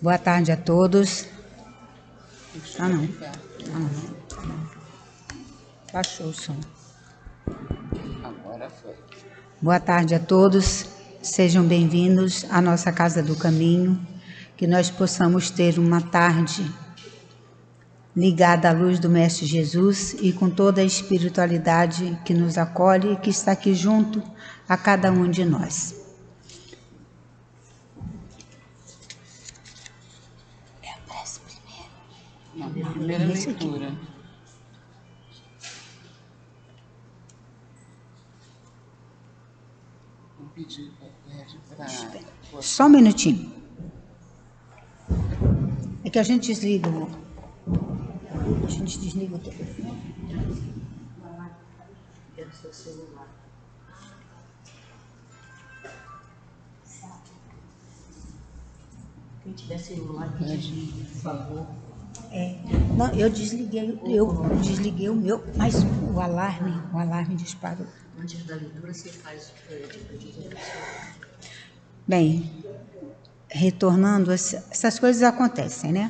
Boa tarde a todos. Não. Baixou o som. Agora foi. Boa tarde a todos. Sejam bem-vindos à nossa Casa do Caminho. Que nós possamos ter uma tarde ligada à luz do Mestre Jesus e com toda a espiritualidade que nos acolhe e que está aqui junto a cada um de nós. Primeira leitura. Vou pedir para... Só um minutinho. É que a gente desliga a gente desliga o telefone. Pelo seu celular. Quem tiver celular, por favor. Não, eu desliguei o meu, mas o alarme disparou. Antes da leitura, você faz Bem, retornando, essas coisas acontecem, né?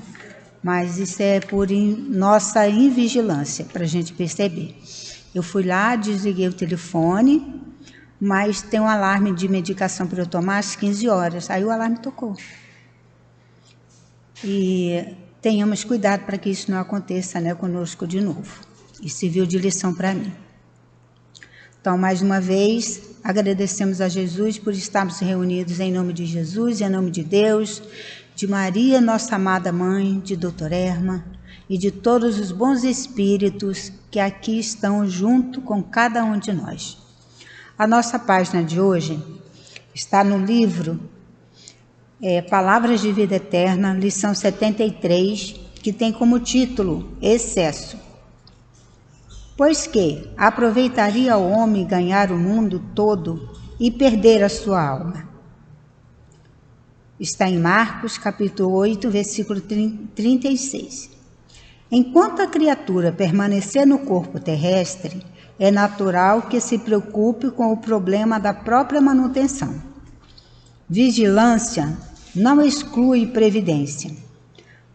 Mas isso é por nossa invigilância, para a gente perceber. Eu fui lá, desliguei o telefone, mas tem um alarme de medicação para eu tomar às 15 horas. Aí o alarme tocou. E tenhamos cuidado para que isso não aconteça, né, conosco de novo. E serviu de lição para mim. Então, mais uma vez, agradecemos a Jesus por estarmos reunidos em nome de Jesus, em nome de Deus, de Maria, nossa amada mãe, de Doutor Erma e de todos os bons espíritos que aqui estão junto com cada um de nós. A nossa página de hoje está no livro Palavras de Vida Eterna, lição 73, que tem como título Excesso. Pois que aproveitaria o homem ganhar o mundo todo e perder a sua alma. Está em Marcos, capítulo 8, versículo 36. Enquanto a criatura permanecer no corpo terrestre, é natural que se preocupe com o problema da própria manutenção. Vigilância não exclui previdência,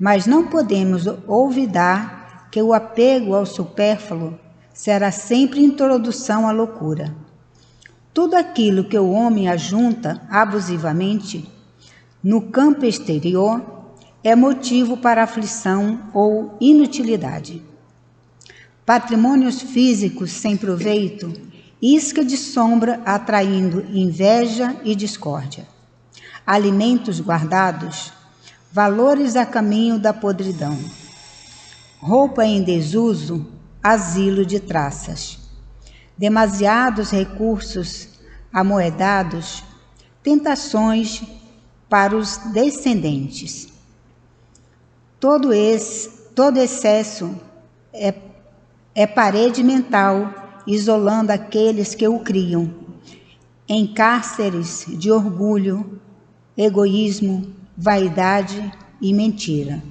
mas não podemos olvidar que o apego ao supérfluo será sempre introdução à loucura. Tudo aquilo que o homem ajunta abusivamente no campo exterior é motivo para aflição ou inutilidade. Patrimônios físicos sem proveito, isca de sombra atraindo inveja e discórdia. Alimentos guardados, valores a caminho da podridão. Roupa em desuso, asilo de traças. Demasiados recursos amoedados, tentações para os descendentes. Todo excesso é parede mental, isolando aqueles que o criam, em cárceres de orgulho, egoísmo, vaidade e mentira.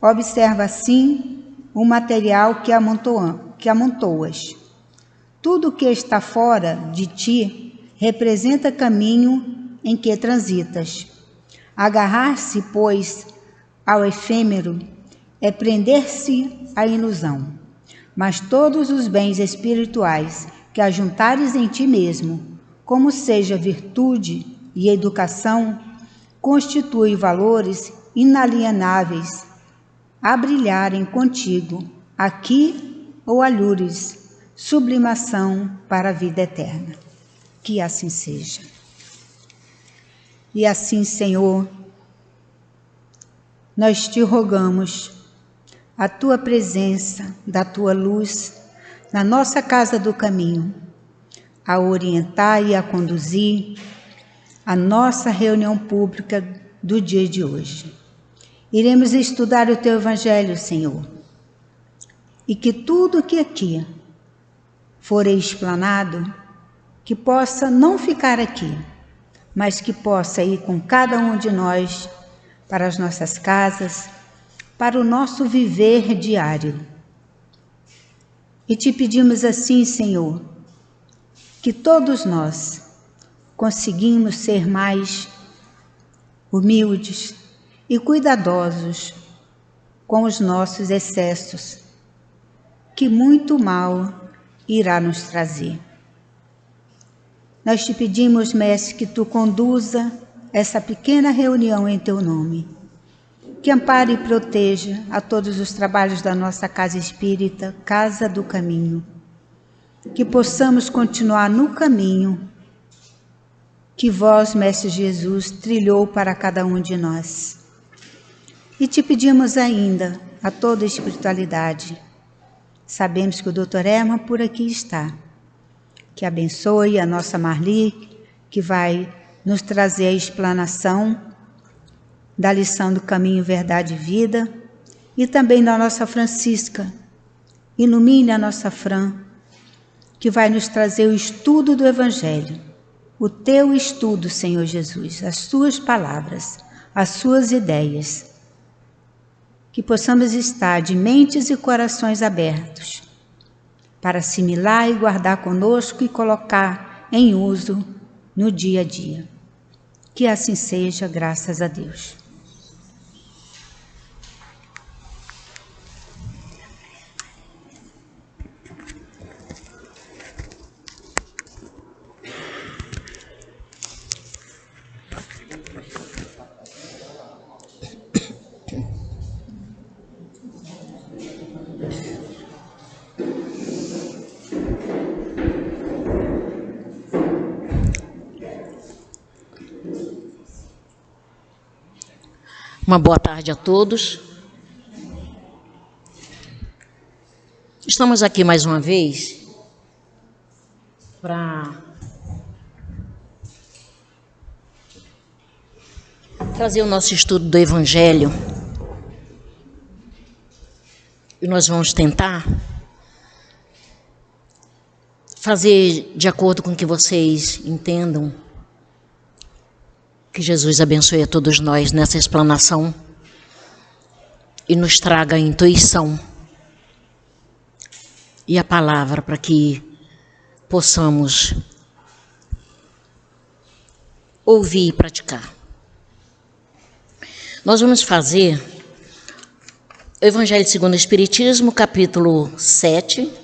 Observa assim o material que amontoas. Tudo que está fora de ti representa caminho em que transitas. Agarrar-se, pois, ao efêmero é prender-se à ilusão. Mas todos os bens espirituais que ajuntares em ti mesmo, como seja virtude e educação, constituem valores inalienáveis a brilharem contigo, aqui ou alures, sublimação para a vida eterna. Que assim seja. E assim, Senhor, nós te rogamos a tua presença, da tua luz, na nossa casa do caminho, a orientar e a conduzir a nossa reunião pública do dia de hoje. Iremos estudar o teu evangelho, Senhor, e que tudo que aqui for explanado, que possa não ficar aqui, mas que possa ir com cada um de nós para as nossas casas, para o nosso viver diário. E te pedimos assim, Senhor, que todos nós conseguimos ser mais humildes, e cuidadosos com os nossos excessos, que muito mal irá nos trazer. Nós te pedimos, Mestre, que tu conduza essa pequena reunião em teu nome, que ampare e proteja a todos os trabalhos da nossa casa espírita, Casa do Caminho, que possamos continuar no caminho que vós, Mestre Jesus, trilhou para cada um de nós. E te pedimos ainda a toda a espiritualidade. Sabemos que o Dr. Herman por aqui está, que abençoe a nossa Marli, que vai nos trazer a explanação da lição do Caminho, Verdade e Vida, e também da nossa Francisca. Ilumine a nossa Fran, que vai nos trazer o estudo do Evangelho, o teu estudo, Senhor Jesus, as tuas palavras, as suas ideias, que possamos estar de mentes e corações abertos para assimilar e guardar conosco e colocar em uso no dia a dia. Que assim seja, graças a Deus. Uma boa tarde a todos. Estamos aqui mais uma vez para trazer o nosso estudo do Evangelho. E nós vamos tentar fazer de acordo com o que vocês entendam. Que Jesus abençoe a todos nós nessa explanação e nos traga a intuição e a palavra para que possamos ouvir e praticar. Nós vamos fazer o Evangelho segundo o Espiritismo, capítulo 7.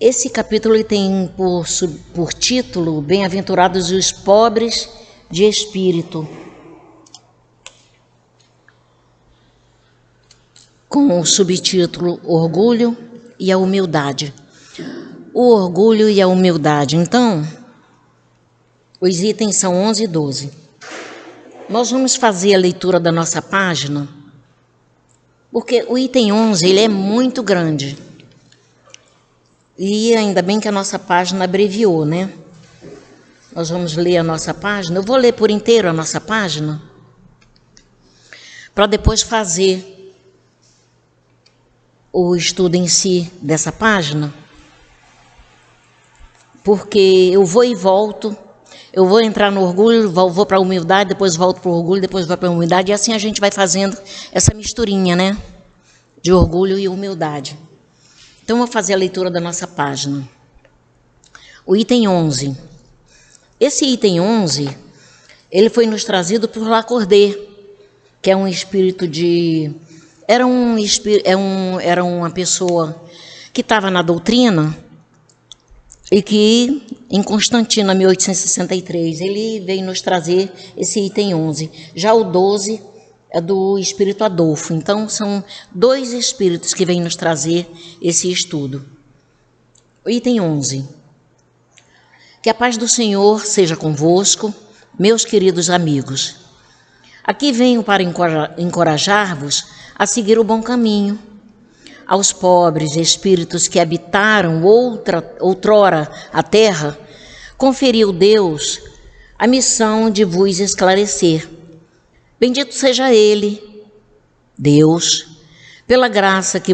Esse capítulo ele tem por título Bem-aventurados os pobres de espírito, com o subtítulo Orgulho e a Humildade. O orgulho e a humildade. Então, os itens são 11 e 12. Nós vamos fazer a leitura da nossa página, porque o item 11 ele é muito grande. E ainda bem que a nossa página abreviou, né? Nós vamos ler a nossa página. Eu vou ler por inteiro a nossa página, para depois fazer o estudo em si dessa página. Porque eu vou e volto, eu vou entrar no orgulho, vou para a humildade, depois volto para o orgulho, depois vou para a humildade. E assim a gente vai fazendo essa misturinha, né? De orgulho e humildade. Então, vou fazer a leitura da nossa página. O item 11. Esse item 11, ele foi nos trazido por Lacordaire, que é um espírito de... Era uma pessoa que estava na doutrina e que, em Constantina, 1863, ele veio nos trazer esse item 11. Já o 12... é do espírito Adolfo. Então, são dois espíritos que vêm nos trazer esse estudo. O item 11. Que a paz do Senhor seja convosco, meus queridos amigos. Aqui venho para encorajar-vos a seguir o bom caminho. Aos pobres espíritos que habitaram outrora a terra, conferiu Deus a missão de vos esclarecer. Bendito seja Ele, Deus, pela graça que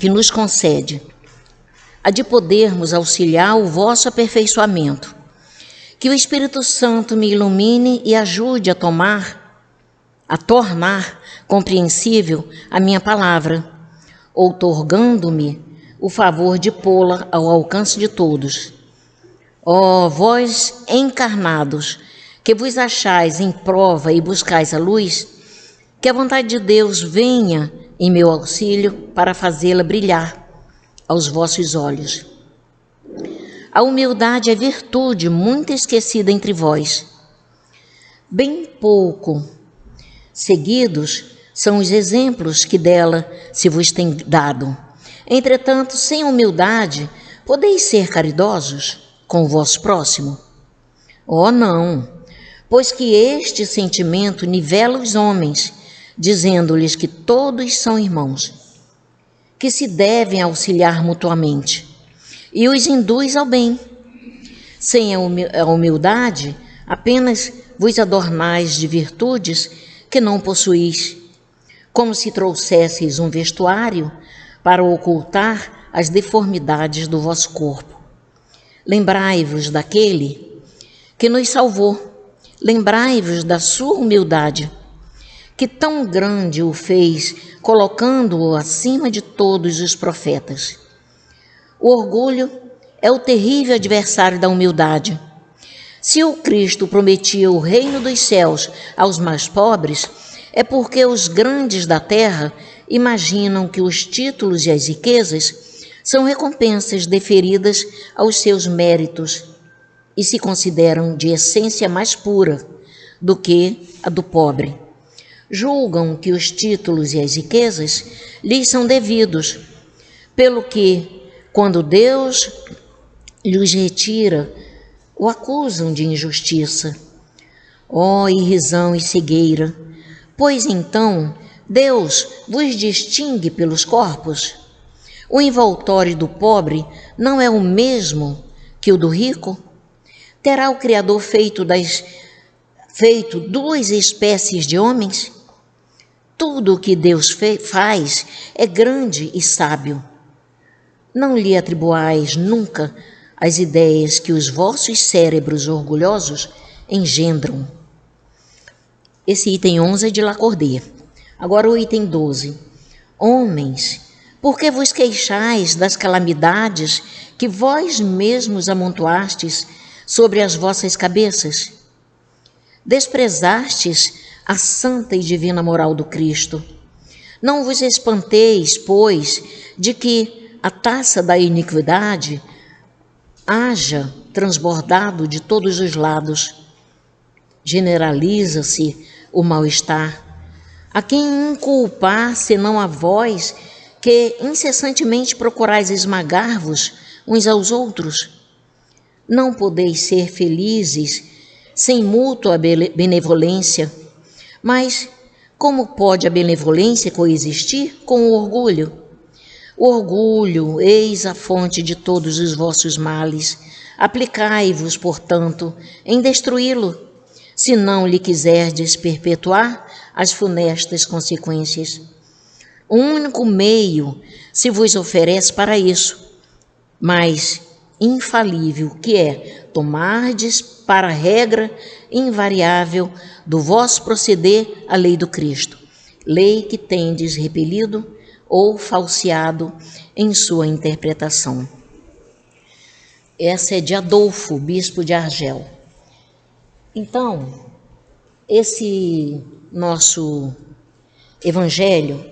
nos concede, a de podermos auxiliar o vosso aperfeiçoamento. Que o Espírito Santo me ilumine e ajude a tornar compreensível a minha palavra, outorgando-me o favor de pô-la ao alcance de todos. Ó vós encarnados, que vos achais em prova e buscais a luz, que a vontade de Deus venha em meu auxílio para fazê-la brilhar aos vossos olhos. A humildade é virtude muito esquecida entre vós. Bem pouco seguidos são os exemplos que dela se vos tem dado. Entretanto, sem humildade, podeis ser caridosos com o vosso próximo? Oh, não, pois que este sentimento nivela os homens, dizendo-lhes que todos são irmãos, que se devem auxiliar mutuamente, e os induz ao bem. Sem a humildade, apenas vos adornais de virtudes que não possuís, como se trouxesseis um vestuário para ocultar as deformidades do vosso corpo. Lembrai-vos daquele que nos salvou, lembrai-vos da sua humildade, que tão grande o fez, colocando-o acima de todos os profetas. O orgulho é o terrível adversário da humildade. Se o Cristo prometia o reino dos céus aos mais pobres, é porque os grandes da terra imaginam que os títulos e as riquezas são recompensas deferidas aos seus méritos e se consideram de essência mais pura do que a do pobre. Julgam que os títulos e as riquezas lhes são devidos, pelo que, quando Deus lhes retira, o acusam de injustiça. Ó irrisão e cegueira! Pois então Deus vos distingue pelos corpos? O envoltório do pobre não é o mesmo que o do rico? Terá o Criador feito duas espécies de homens? Tudo o que Deus faz é grande e sábio. Não lhe atribuais nunca as ideias que os vossos cérebros orgulhosos engendram. Esse item 11 é de Lacordaire. Agora o item 12. Homens, por que vos queixais das calamidades que vós mesmos amontoastes sobre as vossas cabeças? Desprezastes a santa e divina moral do Cristo. Não vos espanteis, pois, de que a taça da iniquidade haja transbordado de todos os lados. Generaliza-se o mal-estar. A quem inculpar, senão a vós, que incessantemente procurais esmagar-vos uns aos outros? Não podeis ser felizes sem mútua benevolência. Mas como pode a benevolência coexistir com o orgulho? O orgulho, eis a fonte de todos os vossos males. Aplicai-vos, portanto, em destruí-lo, se não lhe quiserdes perpetuar as funestas consequências. Um único meio se vos oferece para isso, mas infalível, que é tomardes para regra invariável do vosso proceder a lei do Cristo, lei que tendes repelido ou falseado em sua interpretação. Essa é de Adolfo, bispo de Argel. Então, esse nosso evangelho,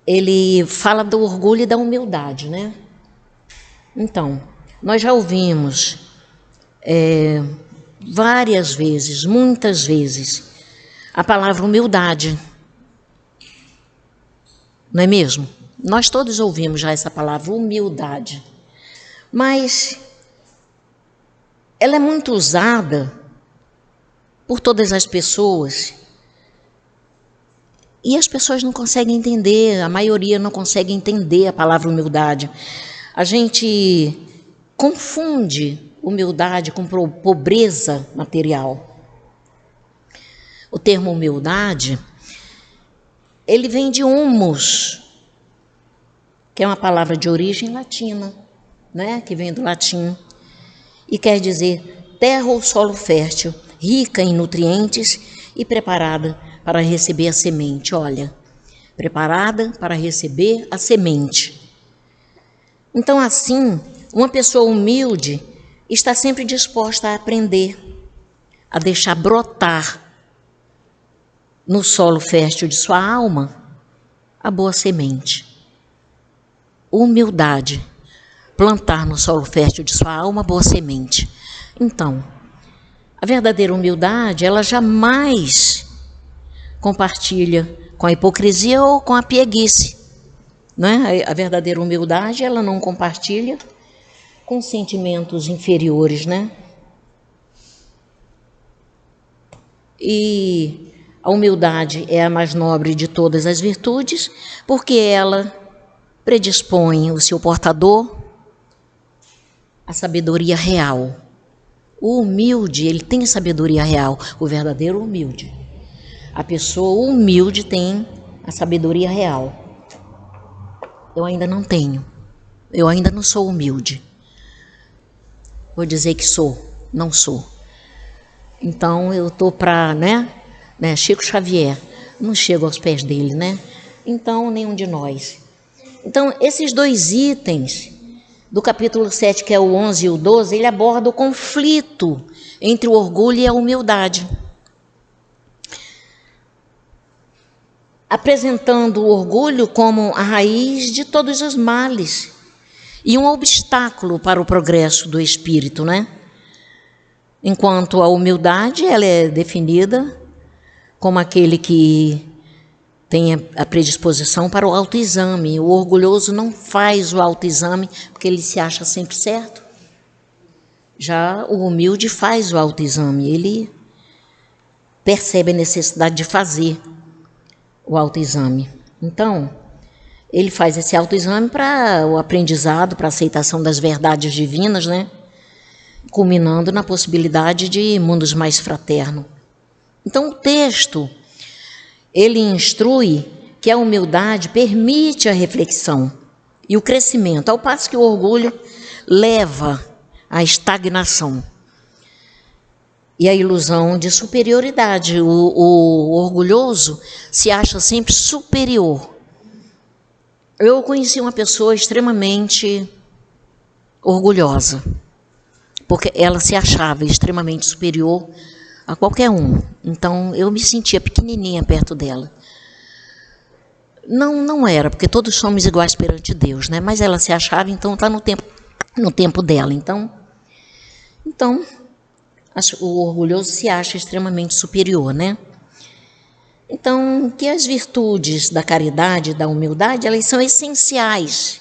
ele fala do orgulho e da humildade, né? Então, nós já ouvimos várias vezes, muitas vezes, a palavra humildade. Não é mesmo? Nós todos ouvimos já essa palavra, humildade. Mas ela é muito usada por todas as pessoas. E as pessoas não conseguem entender, a maioria não consegue entender a palavra humildade. A gente confunde humildade com pobreza material. O termo humildade, ele vem de humus, que é uma palavra de origem latina, né? Que vem do latim, e quer dizer terra ou solo fértil, rica em nutrientes e preparada para receber a semente. Olha, preparada para receber a semente. Então, assim, uma pessoa humilde está sempre disposta a aprender, a deixar brotar no solo fértil de sua alma a boa semente. Humildade, plantar no solo fértil de sua alma a boa semente. Então, a verdadeira humildade, ela jamais compartilha com a hipocrisia ou com a pieguice, né? A verdadeira humildade, ela não compartilha com sentimentos inferiores, né? E a humildade é a mais nobre de todas as virtudes, porque ela predispõe o seu portador à sabedoria real. O humilde, ele tem sabedoria real, o verdadeiro humilde. A pessoa humilde tem a sabedoria real. Eu ainda não tenho. Eu ainda não sou humilde. Vou dizer que sou, não sou. Então eu estou para, né? Chico Xavier, não chego aos pés dele, né? Então, nenhum de nós. Então, esses dois itens do capítulo 7, que é o 11 e o 12, ele aborda o conflito entre o orgulho e a humildade. Apresentando o orgulho como a raiz de todos os males e um obstáculo para o progresso do espírito, né? Enquanto a humildade, ela é definida como aquele que tem a predisposição para o autoexame. O orgulhoso não faz o autoexame porque ele se acha sempre certo. Já o humilde faz o autoexame, ele percebe a necessidade de fazer o autoexame. Então, ele faz esse autoexame para o aprendizado, para a aceitação das verdades divinas, né? Culminando na possibilidade de mundos mais fraternos. Então, o texto, ele instrui que a humildade permite a reflexão e o crescimento, ao passo que o orgulho leva à estagnação e à ilusão de superioridade. O orgulhoso se acha sempre superior. Eu conheci uma pessoa extremamente orgulhosa, porque ela se achava extremamente superior a qualquer um. Então, eu me sentia pequenininha perto dela. Não era, porque todos somos iguais perante Deus, né? Mas ela se achava, então está no tempo dela. Então, o orgulhoso se acha extremamente superior, né? Então, que as virtudes da caridade e da humildade, elas são essenciais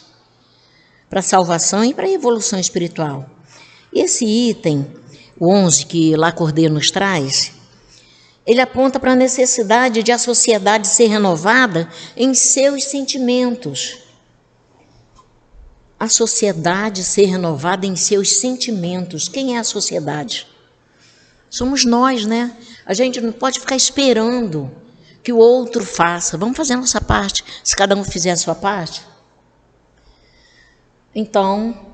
para a salvação e para a evolução espiritual. Esse item, o 11, que Lacordaire nos traz, ele aponta para a necessidade de a sociedade ser renovada em seus sentimentos. A sociedade ser renovada em seus sentimentos. Quem é a sociedade? Somos nós, né? A gente não pode ficar esperando que o outro faça. Vamos fazer a nossa parte. Se cada um fizer a sua parte, então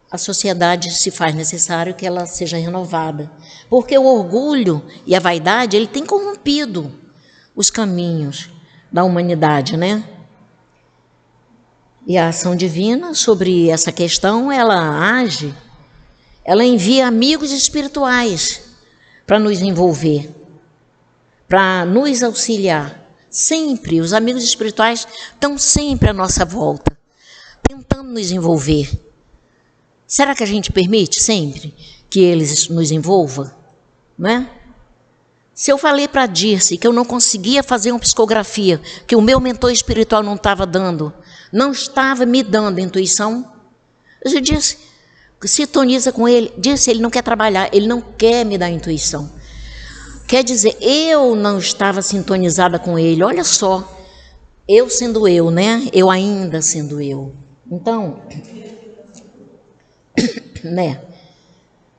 a sociedade se faz necessário que ela seja renovada. Porque o orgulho e a vaidade, ele tem corrompido os caminhos da humanidade, né? E a ação divina sobre essa questão, ela age, ela envia amigos espirituais para nos envolver, para nos auxiliar. Sempre, os amigos espirituais estão sempre à nossa volta, tentando nos envolver. Será que a gente permite sempre que eles nos envolvam? Não é? Se eu falei para a Dirce que eu não conseguia fazer uma psicografia, que o meu mentor espiritual não estava dando, não estava me dando intuição, eu disse, sintoniza com ele. Dirce, ele não quer trabalhar, ele não quer me dar intuição. Quer dizer, eu não estava sintonizada com ele. Olha só, eu sendo eu, né? Eu ainda sendo eu. Então, né?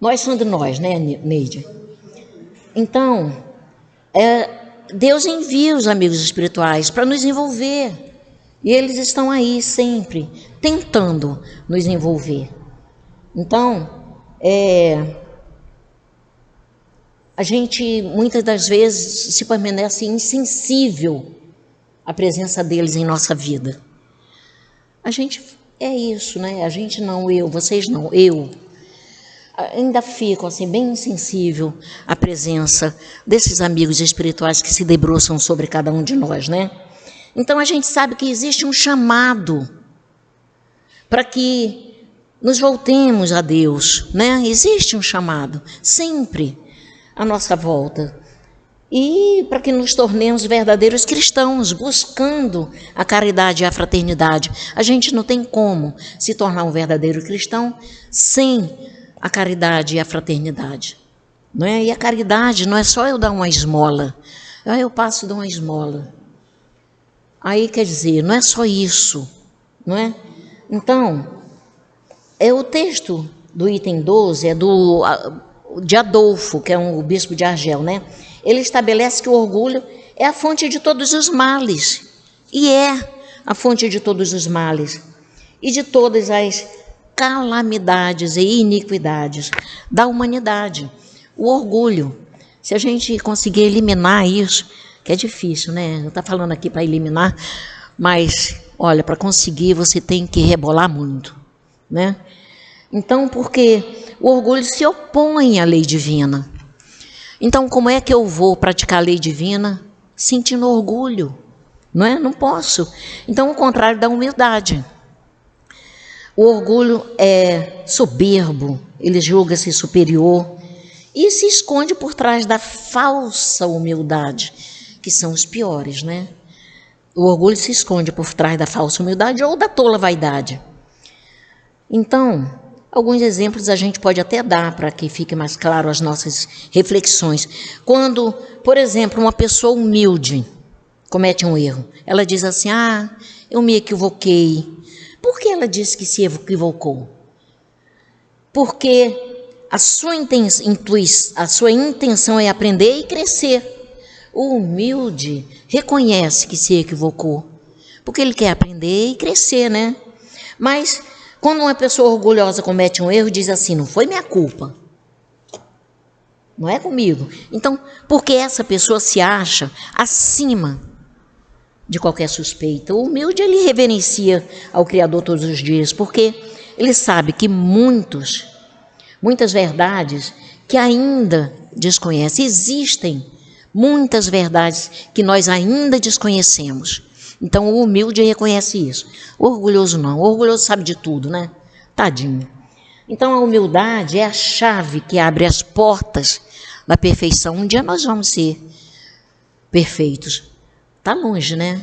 Nós somos nós, né, Neide? Então, Deus envia os amigos espirituais para nos envolver. E eles estão aí sempre, tentando nos envolver. Então, a gente, muitas das vezes, se permanece insensível à presença deles em nossa vida. A gente é isso, né? A gente não, eu, vocês não, eu. ainda fico assim bem sensível à presença desses amigos espirituais que se debruçam sobre cada um de nós, né? Então a gente sabe que existe um chamado para que nos voltemos a Deus, né? Existe um chamado sempre à nossa volta. E para que nos tornemos verdadeiros cristãos, buscando a caridade e a fraternidade. A gente não tem como se tornar um verdadeiro cristão sem a caridade e a fraternidade. Não é? E a caridade não é só eu dar uma esmola. Aí eu passo e dou uma esmola. Aí quer dizer, não é só isso, não é? Então, o texto do item 12 é de Adolfo, que é o bispo de Argel, né? Ele estabelece que o orgulho é a fonte de todos os males. E é a fonte de todos os males. E de todas as calamidades e iniquidades da humanidade. O orgulho. Se a gente conseguir eliminar isso, que é difícil, né? Não está falando aqui para eliminar, mas, olha, para conseguir você tem que rebolar muito, né? Então, porque o orgulho se opõe à lei divina. Então, como é que eu vou praticar a lei divina sentindo orgulho? Não é? Não posso. Então, o contrário da humildade. O orgulho é soberbo, ele julga-se superior e se esconde por trás da falsa humildade, que são os piores, né? O orgulho se esconde por trás da falsa humildade ou da tola vaidade. Então, alguns exemplos a gente pode até dar para que fique mais claro as nossas reflexões. Quando, por exemplo, uma pessoa humilde comete um erro, ela diz assim, eu me equivoquei. Por que ela disse que se equivocou? Porque a sua intenção é aprender e crescer. O humilde reconhece que se equivocou, porque ele quer aprender e crescer, né? Mas quando uma pessoa orgulhosa comete um erro, diz assim, não foi minha culpa. Não é comigo. Então, porque essa pessoa se acha acima de qualquer suspeita. O humilde, ele reverencia ao Criador todos os dias, porque ele sabe que muitas verdades que ainda desconhece. Existem muitas verdades que nós ainda desconhecemos. Então, o humilde reconhece isso. O orgulhoso não. O orgulhoso sabe de tudo, né? Tadinho. Então, a humildade é a chave que abre as portas da perfeição. Um dia nós vamos ser perfeitos. Está longe, né?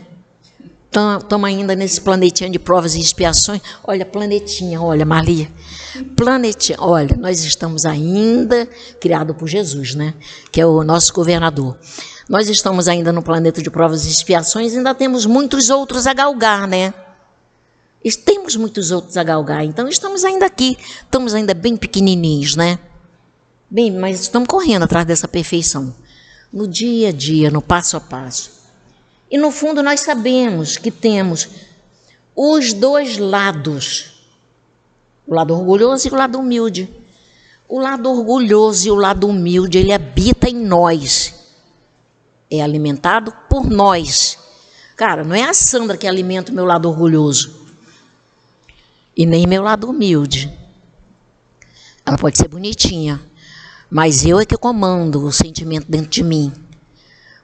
Estamos ainda nesse planetinha de provas e expiações. Olha, planetinha, olha, Marli. Planetinha, olha, nós estamos ainda criado por Jesus, né? Que é o nosso governador. Nós estamos ainda no planeta de provas e expiações e ainda temos muitos outros a galgar, né? Temos muitos outros a galgar. Então, estamos ainda aqui. Estamos ainda bem pequenininhos, né? Bem, mas estamos correndo atrás dessa perfeição. No dia a dia, no passo a passo. E, no fundo, nós sabemos que temos os dois lados. O lado orgulhoso e o lado humilde. O lado orgulhoso e o lado humilde, ele habita em nós. É alimentado por nós. Cara, não é a Sandra que alimenta o meu lado orgulhoso. E nem meu lado humilde. Ela pode ser bonitinha, mas eu é que comando o sentimento dentro de mim.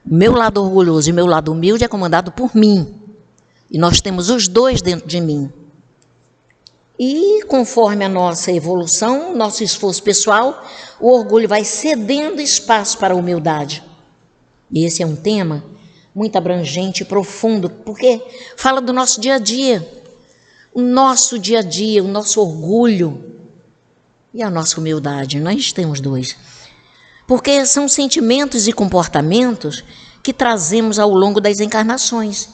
O meu lado orgulhoso e o meu lado humilde é comandado por mim. E nós temos os dois dentro de mim. E conforme a nossa evolução, nosso esforço pessoal, o orgulho vai cedendo espaço para a humildade. E esse é um tema muito abrangente e profundo, porque fala do nosso dia a dia. O nosso dia a dia, o nosso orgulho e a nossa humildade. Nós temos dois. Porque são sentimentos e comportamentos que trazemos ao longo das encarnações.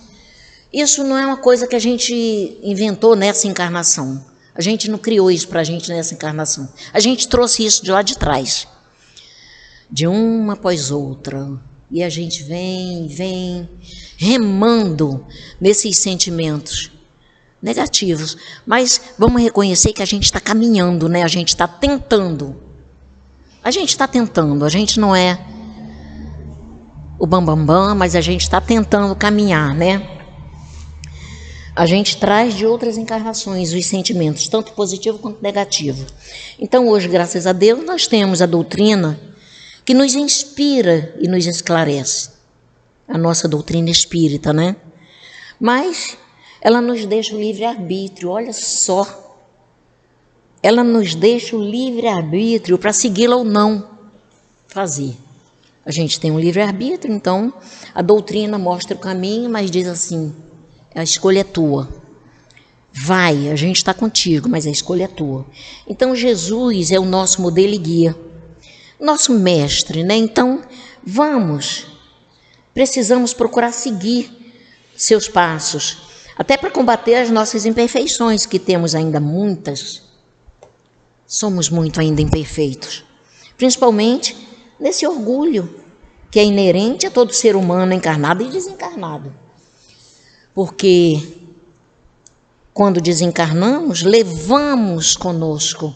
Isso não é uma coisa que a gente inventou nessa encarnação. A gente não criou isso para a gente nessa encarnação. A gente trouxe isso de lá de trás. De uma após outra. E a gente vem remando nesses sentimentos negativos. Mas vamos reconhecer que a gente está caminhando, né? A gente está tentando. A gente está tentando, a gente não é o bambambam, mas a gente está tentando caminhar, né? a gente traz de outras encarnações os sentimentos, tanto positivo quanto negativo. Então, hoje, graças a Deus, nós temos a doutrina que nos inspira e nos esclarece. A nossa doutrina espírita, né? Mas ela nos deixa o livre-arbítrio, olha só. Ela nos deixa o livre-arbítrio para segui-la ou não fazer. A gente tem um livre-arbítrio, então a doutrina mostra o caminho, mas diz assim, a escolha é tua. Vai, a gente está contigo, mas a escolha é tua. Então Jesus é o nosso modelo e guia, nosso mestre, né? Então precisamos procurar seguir seus passos, até para combater as nossas imperfeições, que temos ainda muitas. Somos muito ainda imperfeitos, principalmente nesse orgulho que é inerente a todo ser humano encarnado e desencarnado. Porque quando desencarnamos, levamos conosco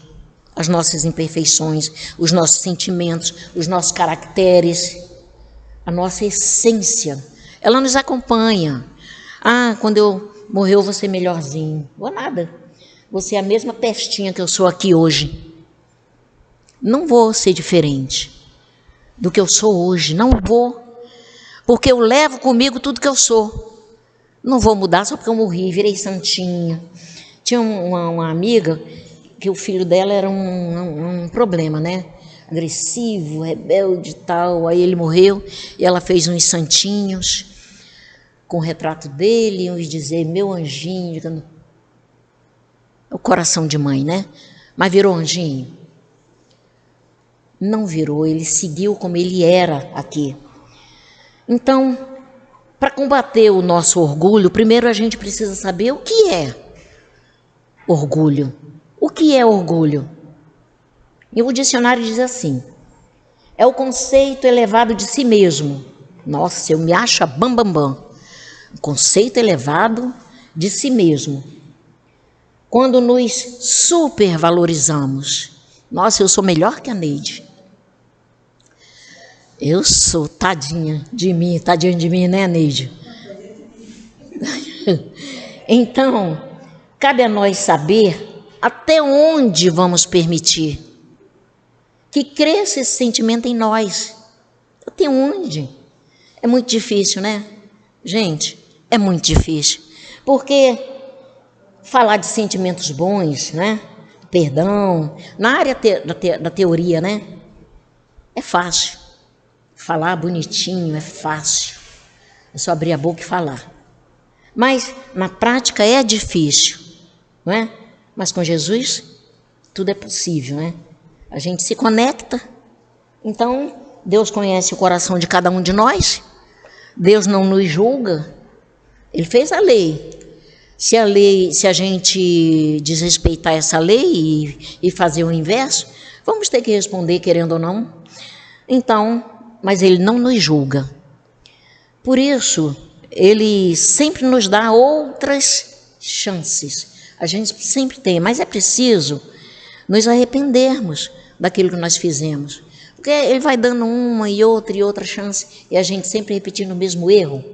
as nossas imperfeições, os nossos sentimentos, os nossos caracteres, a nossa essência. Ela nos acompanha. Ah, quando eu morrer eu vou ser melhorzinho. Vou nada. Vou ser a mesma pestinha que eu sou aqui hoje. Não vou ser diferente do que eu sou hoje, não vou, porque eu levo comigo tudo que eu sou. Não vou mudar só porque eu morri, virei santinha. Tinha uma amiga que o filho dela era um problema, né? Agressivo, rebelde e tal. Aí ele morreu e ela fez uns santinhos com o retrato dele, uns dizer, meu anjinho, o coração de mãe, né? Mas virou anjinho? Não virou, ele seguiu como ele era aqui. Então, para combater o nosso orgulho, primeiro a gente precisa saber o que é orgulho. O que é orgulho? E o dicionário diz assim, é o conceito elevado de si mesmo. Nossa, eu me acho a bam. Conceito elevado de si mesmo. Quando nos supervalorizamos. Nossa, eu sou melhor que a Neide. Eu sou, tadinha de mim, né, Neide? Então, cabe a nós saber até onde vamos permitir que cresça esse sentimento em nós. Até onde? É muito difícil, né? Gente, é muito difícil. Porque falar de sentimentos bons, né? Perdão, na área da teoria, né? É fácil. Falar bonitinho é fácil. É só abrir a boca e falar. Mas na prática é difícil, não é? Mas com Jesus tudo é possível, né? A gente se conecta. Então Deus conhece o coração de cada um de nós. Deus não nos julga. Ele fez a lei. Se a gente desrespeitar essa lei e fazer o inverso, vamos ter que responder, querendo ou não. Então, mas ele não nos julga. Por isso, ele sempre nos dá outras chances. A gente sempre tem, mas é preciso nos arrependermos daquilo que nós fizemos. Porque ele vai dando uma e outra chance, e a gente sempre repetindo o mesmo erro.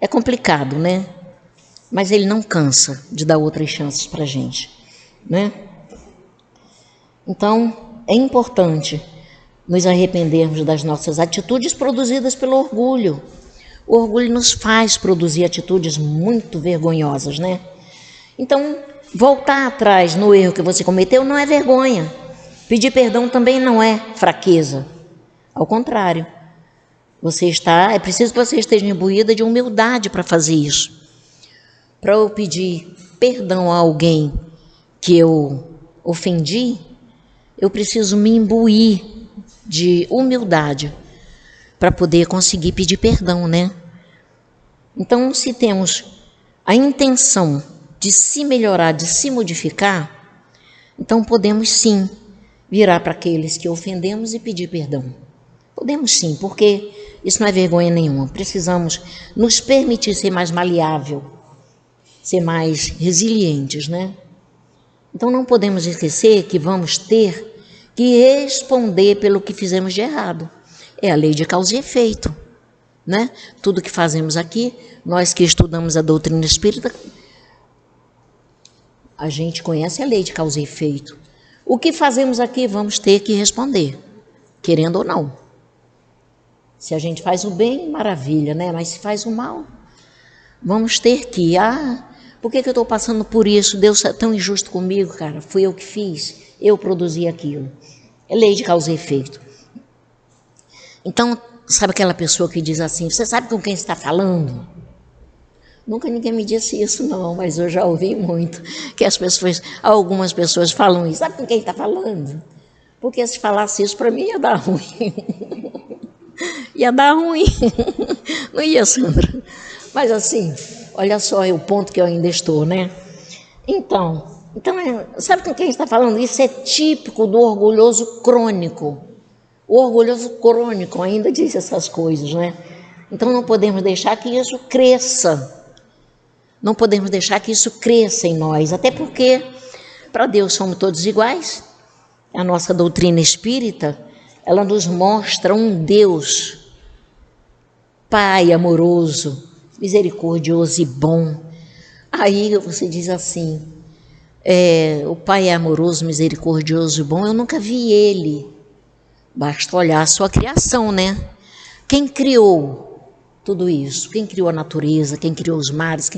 É complicado, né? Mas ele não cansa de dar outras chances para a gente, né? Então, é importante nos arrependermos das nossas atitudes produzidas pelo orgulho. O orgulho nos faz produzir atitudes muito vergonhosas, né? Então, voltar atrás no erro que você cometeu não é vergonha. Pedir perdão também não é fraqueza. Ao contrário, é preciso que você esteja imbuída de humildade para fazer isso. Para eu pedir perdão a alguém que eu ofendi, eu preciso me imbuir de humildade para poder conseguir pedir perdão, né? Então, se temos a intenção de se melhorar, de se modificar, então podemos sim virar para aqueles que ofendemos e pedir perdão. Podemos sim, porque isso não é vergonha nenhuma. Precisamos nos permitir ser mais maleável, ser mais resilientes, né? Então não podemos esquecer que vamos ter que responder pelo que fizemos de errado. É a lei de causa e efeito. né? Tudo que fazemos aqui, nós que estudamos a doutrina espírita, a gente conhece a lei de causa e efeito. O que fazemos aqui vamos ter que responder, querendo ou não. Se a gente faz o bem, maravilha, né? Mas se faz o mal, vamos ter que... por que eu estou passando por isso? Deus é tão injusto comigo, cara. Fui eu que fiz, eu produzi aquilo. É lei de causa e efeito. Então, sabe aquela pessoa que diz assim, você sabe com quem está falando? Nunca ninguém me disse isso, não, mas eu já ouvi muito, que algumas pessoas falam isso. Sabe com quem está falando? Porque se falasse isso para mim ia dar ruim. Ia dar ruim. Não ia, Sandra? Mas assim, olha só o ponto que eu ainda estou, né? Então sabe com quem está falando? Isso é típico do orgulhoso crônico. O orgulhoso crônico ainda diz essas coisas, né? Então não podemos deixar que isso cresça. Não podemos deixar que isso cresça em nós, até porque para Deus somos todos iguais. A nossa doutrina espírita, ela nos mostra um Deus, Pai amoroso, misericordioso e bom. Aí você diz assim, o Pai é amoroso, misericordioso e bom, eu nunca vi Ele. Basta olhar a sua criação, né? Quem criou tudo isso? Quem criou a natureza? Quem criou os mares?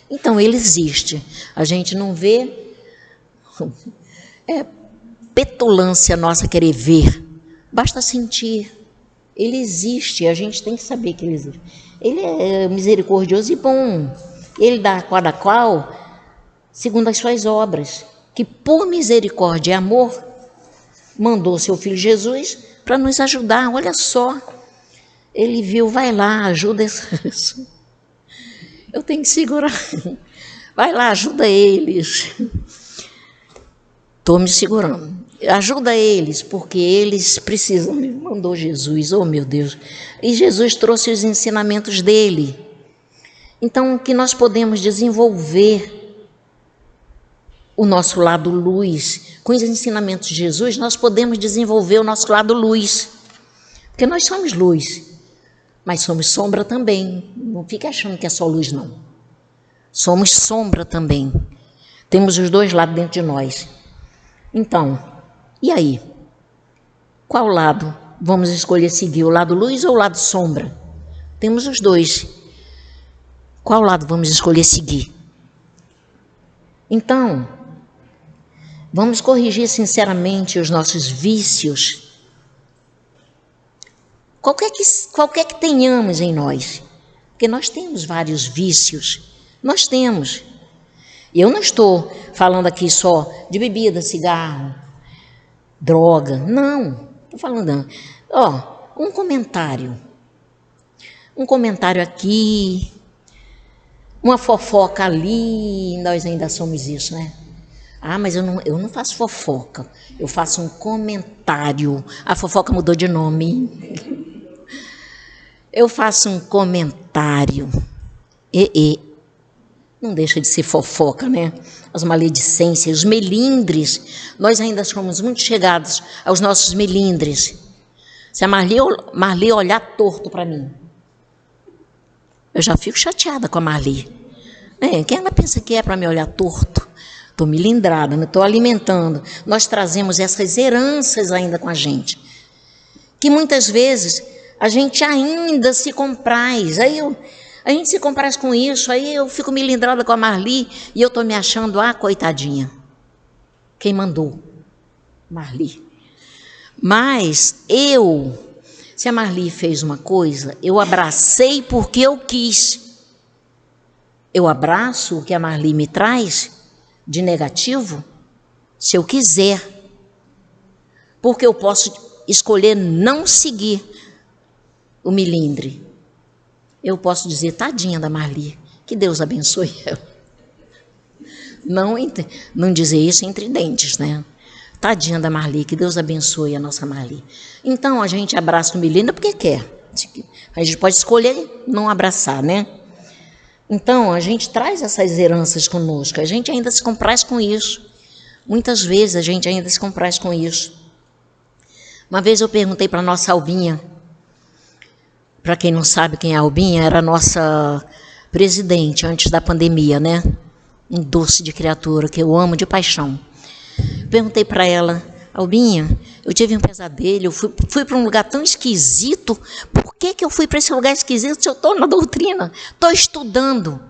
Então, Ele existe. A gente não vê. É petulância nossa querer ver. Basta sentir. Ele existe. A gente tem que saber que Ele existe. Ele é misericordioso e bom. Ele dá a cada qual segundo as suas obras. Que por misericórdia e amor mandou seu Filho Jesus para nos ajudar. Olha só. Ele viu, vai lá, ajuda isso. Eu tenho que segurar. Vai lá, ajuda eles. Estou me segurando. Ajuda eles, porque eles precisam. Me mandou Jesus, oh meu Deus. E Jesus trouxe os ensinamentos dele. Então, que nós podemos desenvolver o nosso lado luz. Com os ensinamentos de Jesus, nós podemos desenvolver o nosso lado luz. Porque nós somos luz. Mas somos sombra também. Não fique achando que é só luz, não. Somos sombra também. Temos os dois lados dentro de nós. Então, e aí? Qual lado vamos escolher seguir? O lado luz ou o lado sombra? Temos os dois. Qual lado vamos escolher seguir? Então, vamos corrigir sinceramente os nossos vícios. Qualquer que tenhamos em nós, porque nós temos vários vícios, nós temos. E eu não estou falando aqui só de bebida, cigarro, droga, não, estou falando, um comentário aqui, uma fofoca ali, nós ainda somos isso, né? Mas eu não faço fofoca, eu faço um comentário, a fofoca mudou de nome. Eu faço um comentário. Não deixa de ser fofoca, né? As maledicências, os melindres. Nós ainda somos muito chegados aos nossos melindres. Se a Marli olhar torto para mim, eu já fico chateada com a Marli. Quem ela pensa que é para me olhar torto? Estou melindrada, não estou alimentando. Nós trazemos essas heranças ainda com a gente. Que muitas vezes a gente ainda se compraz. A gente se compraz com isso, aí eu fico melindrada com a Marli e eu estou me achando, coitadinha. Quem mandou? Marli. Mas se a Marli fez uma coisa, eu abracei porque eu quis. Eu abraço o que a Marli me traz de negativo, se eu quiser. Porque eu posso escolher não seguir o melindre. Eu posso dizer, tadinha da Marli, que Deus abençoe ela. Não dizer isso entre dentes, né? Tadinha da Marli, que Deus abençoe a nossa Marli. Então, a gente abraça o melindre porque quer. A gente pode escolher não abraçar, né? Então, a gente traz essas heranças conosco. A gente ainda se compraz com isso. Muitas vezes a gente ainda se compraz com isso. Uma vez eu perguntei para a nossa Albinha, Para quem não sabe quem é a Albinha, era a nossa presidente antes da pandemia, né? Um doce de criatura que eu amo de paixão. Perguntei para ela: Albinha, eu tive um pesadelo, eu fui para um lugar tão esquisito, por que eu fui para esse lugar esquisito se eu estou na doutrina? Estou estudando.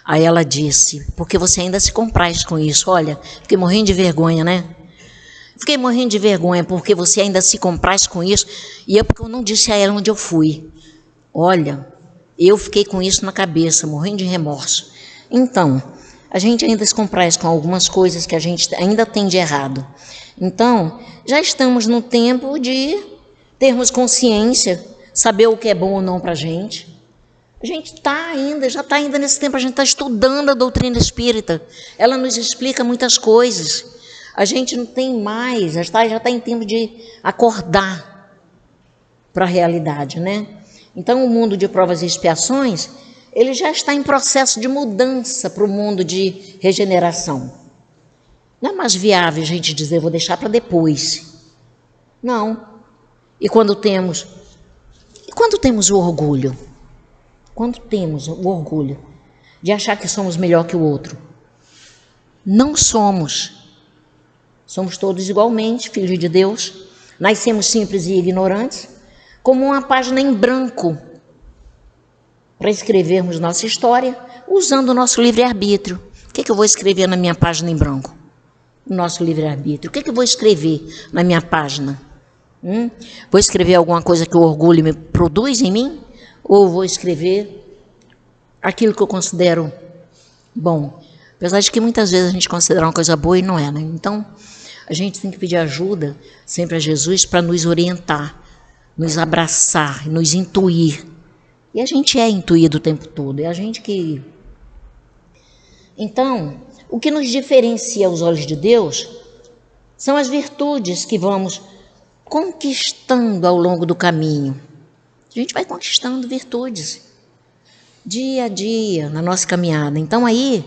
Aí ela disse: porque você ainda se compraz com isso. Olha, fiquei morrendo de vergonha, né? Fiquei morrendo de vergonha porque você ainda se compraz com isso, e é porque eu não disse a ela onde eu fui. Olha, eu fiquei com isso na cabeça, morrendo de remorso. Então, a gente ainda se compraz com algumas coisas que a gente ainda tem de errado. Então, já estamos no tempo de termos consciência, saber o que é bom ou não para a gente. A gente já está ainda nesse tempo, a gente está estudando a doutrina espírita. Ela nos explica muitas coisas. A gente não tem mais, já está em tempo de acordar para a realidade, né? Então, o mundo de provas e expiações, ele já está em processo de mudança para o mundo de regeneração. Não é mais viável a gente dizer, vou deixar para depois. Não. E quando temos o orgulho? Quando temos o orgulho de achar que somos melhor que o outro? Não somos. Somos todos igualmente filhos de Deus. Nascemos simples e ignorantes, como uma página em branco para escrevermos nossa história, usando o nosso livre-arbítrio. O que eu vou escrever na minha página em branco? O nosso livre-arbítrio. O que eu vou escrever na minha página? Vou escrever alguma coisa que o orgulho me produz em mim? Ou vou escrever aquilo que eu considero bom? Apesar de que muitas vezes a gente considera uma coisa boa e não é, né? Então, a gente tem que pedir ajuda sempre a Jesus para nos orientar, nos abraçar, nos intuir. E a gente é intuído o tempo todo, é a gente que... Então, o que nos diferencia aos olhos de Deus são as virtudes que vamos conquistando ao longo do caminho. A gente vai conquistando virtudes, dia a dia, na nossa caminhada. Então aí,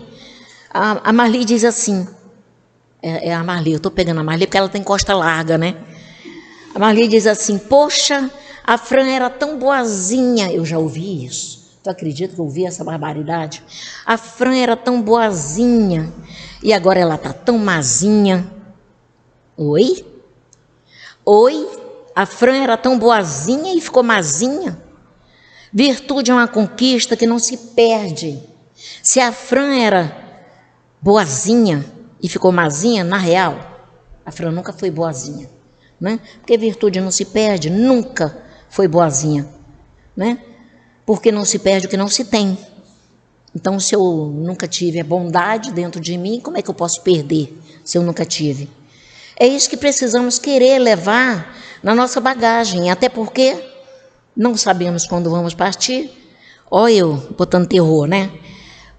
a Marli diz assim, é a Marli, eu estou pegando a Marli porque ela tem costa larga, né? A Marli diz assim, poxa, a Fran era tão boazinha. Eu já ouvi isso. Tu acredita que eu ouvi essa barbaridade? A Fran era tão boazinha e agora ela está tão mazinha. Oi? Oi? A Fran era tão boazinha e ficou mazinha? Virtude é uma conquista que não se perde. Se a Fran era boazinha e ficou mazinha, na real, a Fran nunca foi boazinha, né? Porque virtude não se perde, nunca foi boazinha, né? Porque não se perde o que não se tem. Então, se eu nunca tive a bondade dentro de mim, como é que eu posso perder se eu nunca tive? É isso que precisamos querer levar na nossa bagagem, até porque não sabemos quando vamos partir. Olha eu botando terror, né?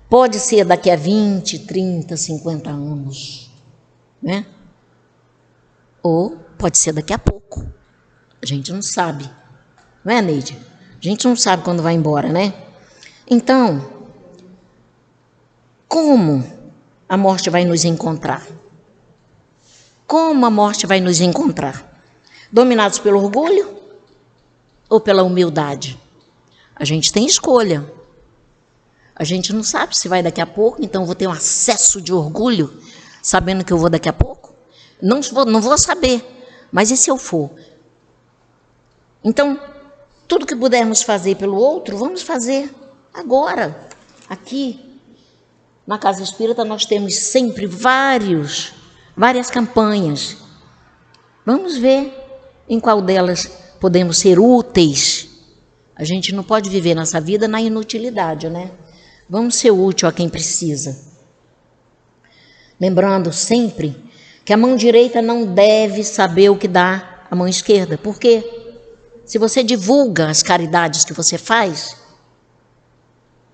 Pode ser daqui a 20, 30, 50 anos, né? Ou pode ser daqui a pouco. A gente não sabe, não é, Neide? A gente não sabe quando vai embora, né? Então, como a morte vai nos encontrar? Como a morte vai nos encontrar? Dominados pelo orgulho ou pela humildade? A gente tem escolha. A gente não sabe se vai daqui a pouco, então eu vou ter um acesso de orgulho, sabendo que eu vou daqui a pouco? Não vou saber, mas e se eu for? Então, tudo que pudermos fazer pelo outro, vamos fazer agora. Aqui, na Casa Espírita, nós temos sempre várias campanhas. Vamos ver em qual delas podemos ser úteis. A gente não pode viver nessa vida na inutilidade, né? Vamos ser útil a quem precisa. Lembrando sempre que a mão direita não deve saber o que dá a mão esquerda. Por quê? Se você divulga as caridades que você faz,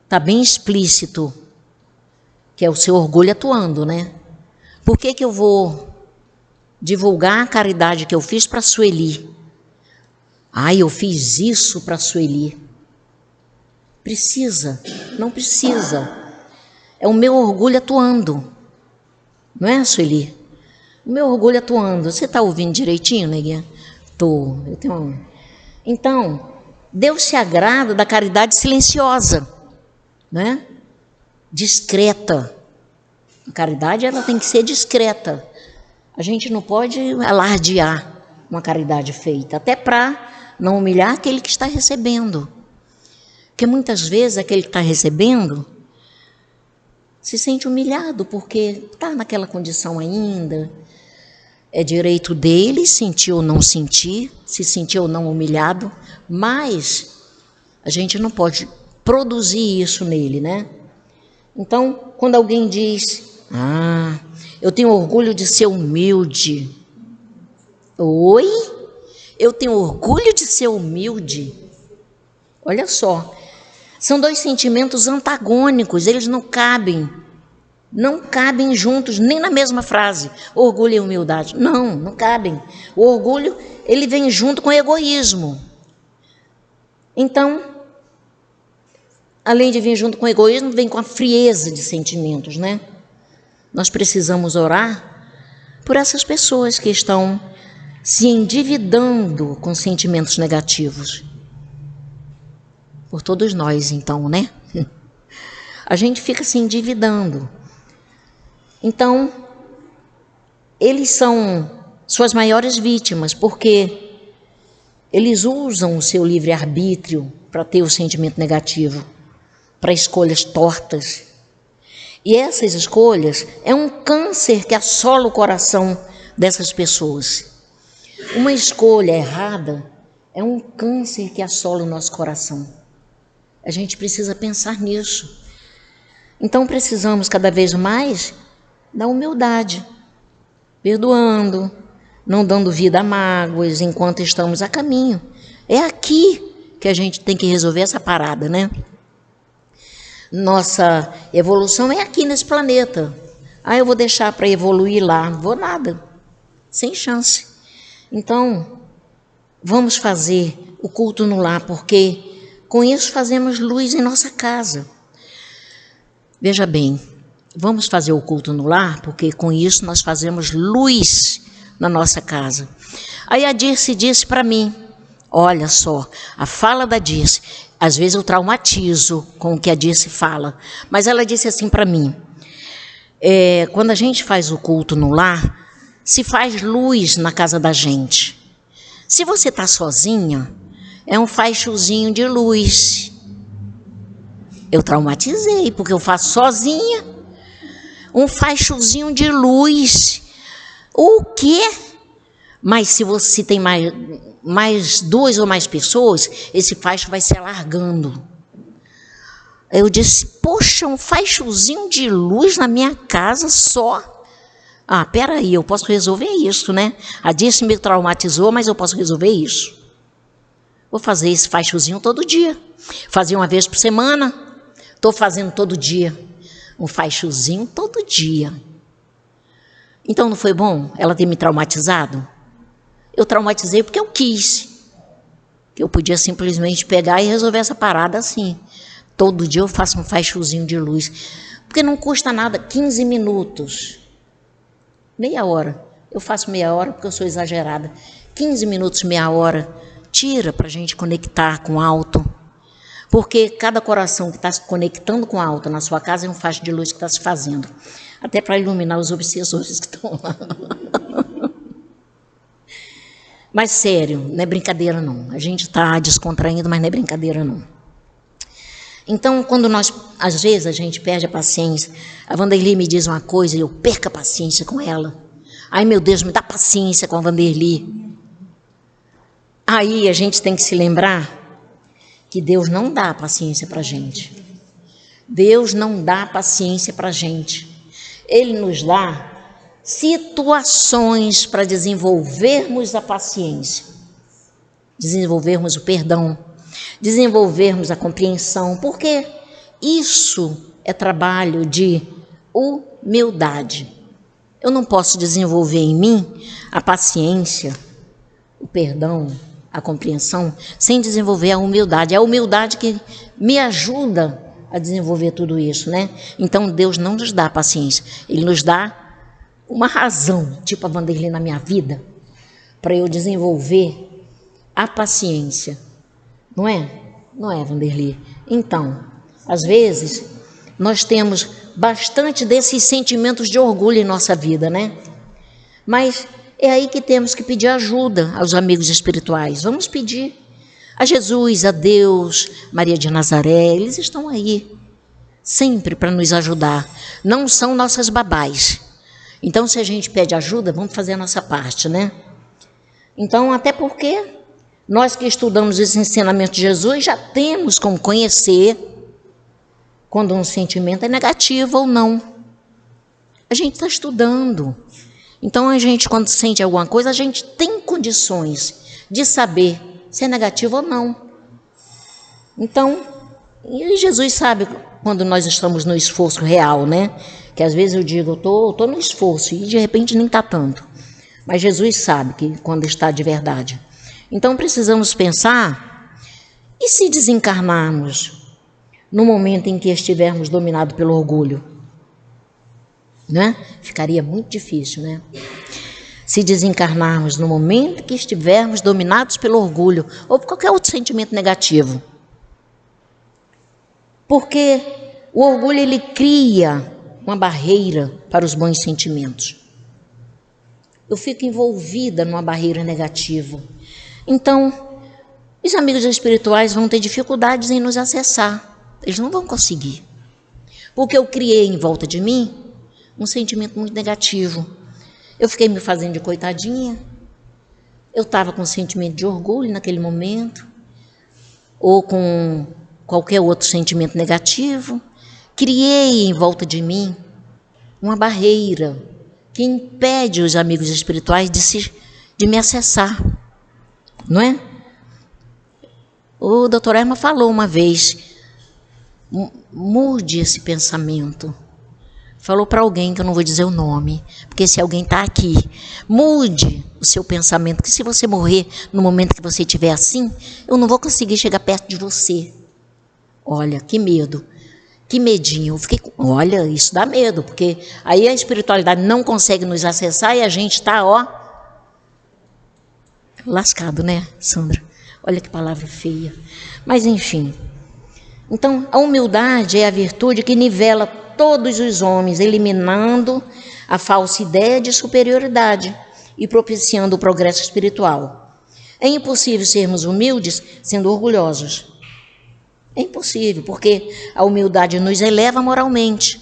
está bem explícito que é o seu orgulho atuando, né? Por que eu vou divulgar a caridade que eu fiz para a Sueli? Eu fiz isso para a Sueli. Precisa? Não precisa. É o meu orgulho atuando. Não é, Sueli? O meu orgulho atuando. Você está ouvindo direitinho, neguinha? Estou. Então, Deus se agrada da caridade silenciosa, né? Discreta. A caridade, ela tem que ser discreta. A gente não pode alardear uma caridade feita, até para não humilhar aquele que está recebendo. Porque muitas vezes aquele que está recebendo se sente humilhado, porque está naquela condição ainda. É direito dele sentir ou não sentir, se sentir ou não humilhado, mas a gente não pode produzir isso nele, né? Então, quando alguém diz, eu tenho orgulho de ser humilde. Oi? Eu tenho orgulho de ser humilde? Olha só, são dois sentimentos antagônicos, eles não cabem juntos, nem na mesma frase, orgulho e humildade. Não cabem. O orgulho, ele vem junto com o egoísmo. Então, além de vir junto com o egoísmo, vem com a frieza de sentimentos, né? Nós precisamos orar por essas pessoas que estão se endividando com sentimentos negativos. Por todos nós, então, né? A gente fica se endividando. Então, eles são suas maiores vítimas, porque eles usam o seu livre-arbítrio para ter o sentimento negativo, para escolhas tortas. E essas escolhas é um câncer que assola o coração dessas pessoas. Uma escolha errada é um câncer que assola o nosso coração. A gente precisa pensar nisso. Então, precisamos cada vez mais da humildade, perdoando, não dando vida a mágoas enquanto estamos a caminho. É aqui que a gente tem que resolver essa parada, né? Nossa evolução é aqui nesse planeta. Eu vou deixar para evoluir lá. Vou nada, sem chance. Então, vamos fazer o culto no lar, porque com isso fazemos luz em nossa casa. Veja bem, vamos fazer o culto no lar, porque com isso nós fazemos luz na nossa casa. Aí a Dirce disse para mim, olha só, a fala da Dirce, às vezes eu traumatizo com o que a Dirce fala, mas ela disse assim para mim, quando a gente faz o culto no lar, se faz luz na casa da gente. Se você está sozinha, é um faixozinho de luz. Eu traumatizei, porque eu faço sozinha. Um faixozinho de luz. O quê? Mas se você tem mais duas ou mais pessoas, esse faixo vai se alargando. Eu disse, poxa, um faixozinho de luz na minha casa só. Peraí, eu posso resolver isso, né? A Dirce me traumatizou, mas eu posso resolver isso. Vou fazer esse faixozinho todo dia. Fazia uma vez por semana. Estou fazendo todo dia. Um faixozinho todo dia. Então não foi bom ela ter me traumatizado? Eu traumatizei porque eu quis. Que eu podia simplesmente pegar e resolver essa parada assim. Todo dia eu faço um faixozinho de luz. Porque não custa nada, 15 minutos. Meia hora. Eu faço meia hora porque eu sou exagerada. 15 minutos, meia hora. Tira para a gente conectar com o alto. Porque cada coração que está se conectando com o alto na sua casa é um faixo de luz que está se fazendo. Até para iluminar os obsessores que estão lá. Mas sério, não é brincadeira não. A gente está descontraindo, mas não é brincadeira não. Então, quando às vezes a gente perde a paciência, a Vanderly me diz uma coisa e eu perco a paciência com ela. Ai, meu Deus, me dá paciência com a Vanderly. Aí a gente tem que se lembrar que Deus não dá paciência para a gente. Deus não dá paciência para a gente. Ele nos dá situações para desenvolvermos a paciência, desenvolvermos o perdão, desenvolvermos a compreensão, porque isso é trabalho de humildade. Eu não posso desenvolver em mim a paciência, o perdão, a compreensão, sem desenvolver a humildade. É a humildade que me ajuda a desenvolver tudo isso, né? Então Deus não nos dá paciência, Ele nos dá uma razão, tipo a Vanderly na minha vida, para eu desenvolver a paciência. Não é? Não é, Vanderly? Então, às vezes, nós temos bastante desses sentimentos de orgulho em nossa vida, né? Mas é aí que temos que pedir ajuda aos amigos espirituais. Vamos pedir a Jesus, a Deus, Maria de Nazaré, eles estão aí, sempre para nos ajudar. Não são nossas babás. Então, se a gente pede ajuda, vamos fazer a nossa parte, né? Então, até porque nós que estudamos esse ensinamento de Jesus já temos como conhecer quando um sentimento é negativo ou não. A gente está estudando. Então, a gente, quando sente alguma coisa, a gente tem condições de saber se é negativo ou não. Então, e Jesus sabe quando nós estamos no esforço real, né? Que às vezes eu digo, eu tô no esforço e de repente nem está tanto. Mas Jesus sabe que quando está de verdade. Então precisamos pensar, e se desencarnarmos no momento em que estivermos dominados pelo orgulho? Né? Ficaria muito difícil, né? Se desencarnarmos no momento que estivermos dominados pelo orgulho ou por qualquer outro sentimento negativo. Porque o orgulho, ele cria uma barreira para os bons sentimentos. Eu fico envolvida numa barreira negativa. Então, os amigos espirituais vão ter dificuldades em nos acessar. Eles não vão conseguir. Porque eu criei em volta de mim um sentimento muito negativo. Eu fiquei me fazendo de coitadinha. Eu estava com um sentimento de orgulho naquele momento. Ou com qualquer outro sentimento negativo. Criei em volta de mim uma barreira que impede os amigos espirituais de me acessar. Não é? O doutor Erma falou uma vez, mude esse pensamento. Falou para alguém, que eu não vou dizer o nome, porque esse alguém está aqui. Mude o seu pensamento, que se você morrer no momento que você estiver assim, eu não vou conseguir chegar perto de você. Olha, que medo, que medinho. Eu fiquei, olha, isso dá medo, porque aí a espiritualidade não consegue nos acessar e a gente está, ó, lascado, né, Sandra? Olha que palavra feia. Mas, enfim. Então, a humildade é a virtude que nivela todos os homens, eliminando a falsa ideia de superioridade e propiciando o progresso espiritual. É impossível sermos humildes sendo orgulhosos. É impossível, porque a humildade nos eleva moralmente,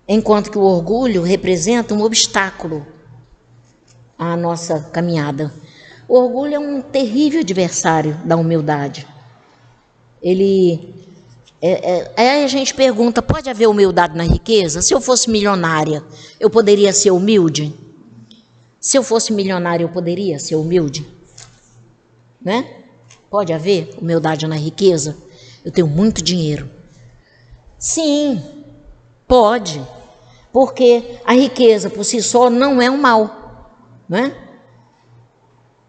enquanto que o orgulho representa um obstáculo à nossa caminhada. O orgulho é um terrível adversário da humildade. Aí a gente pergunta, pode haver humildade na riqueza? Se eu fosse milionária, eu poderia ser humilde? Se eu fosse milionária, eu poderia ser humilde? Né? Pode haver humildade na riqueza? Eu tenho muito dinheiro. Sim, pode. Porque a riqueza por si só não é um mal. Né?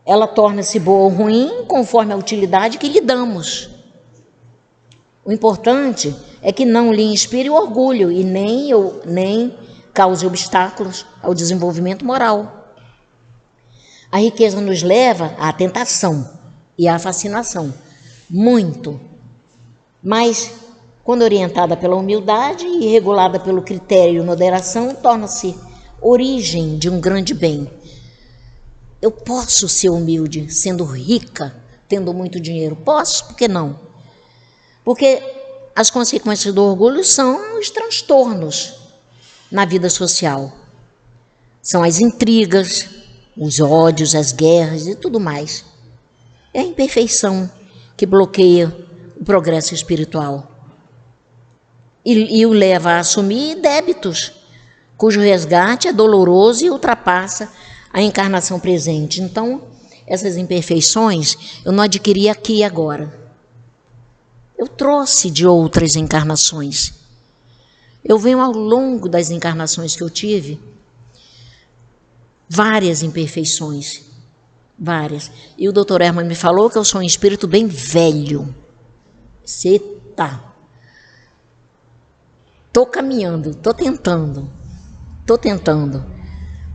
Ela torna-se boa ou ruim conforme a utilidade que lhe damos. O importante é que não lhe inspire o orgulho e nem cause obstáculos ao desenvolvimento moral. A riqueza nos leva à tentação e à fascinação, muito. Mas, quando orientada pela humildade e regulada pelo critério e moderação, torna-se origem de um grande bem. Eu posso ser humilde, sendo rica, tendo muito dinheiro. Posso, por que não? Porque as consequências do orgulho são os transtornos na vida social. São as intrigas, os ódios, as guerras e tudo mais. É a imperfeição que bloqueia o progresso espiritual e o leva a assumir débitos, cujo resgate é doloroso e ultrapassa a encarnação presente. Então, essas imperfeições eu não adquiri aqui e agora. Eu trouxe de outras encarnações. Eu venho ao longo das encarnações que eu tive, várias imperfeições, várias. E o doutor Herman me falou que eu sou um espírito bem velho. Você tá. Estou caminhando, estou tentando.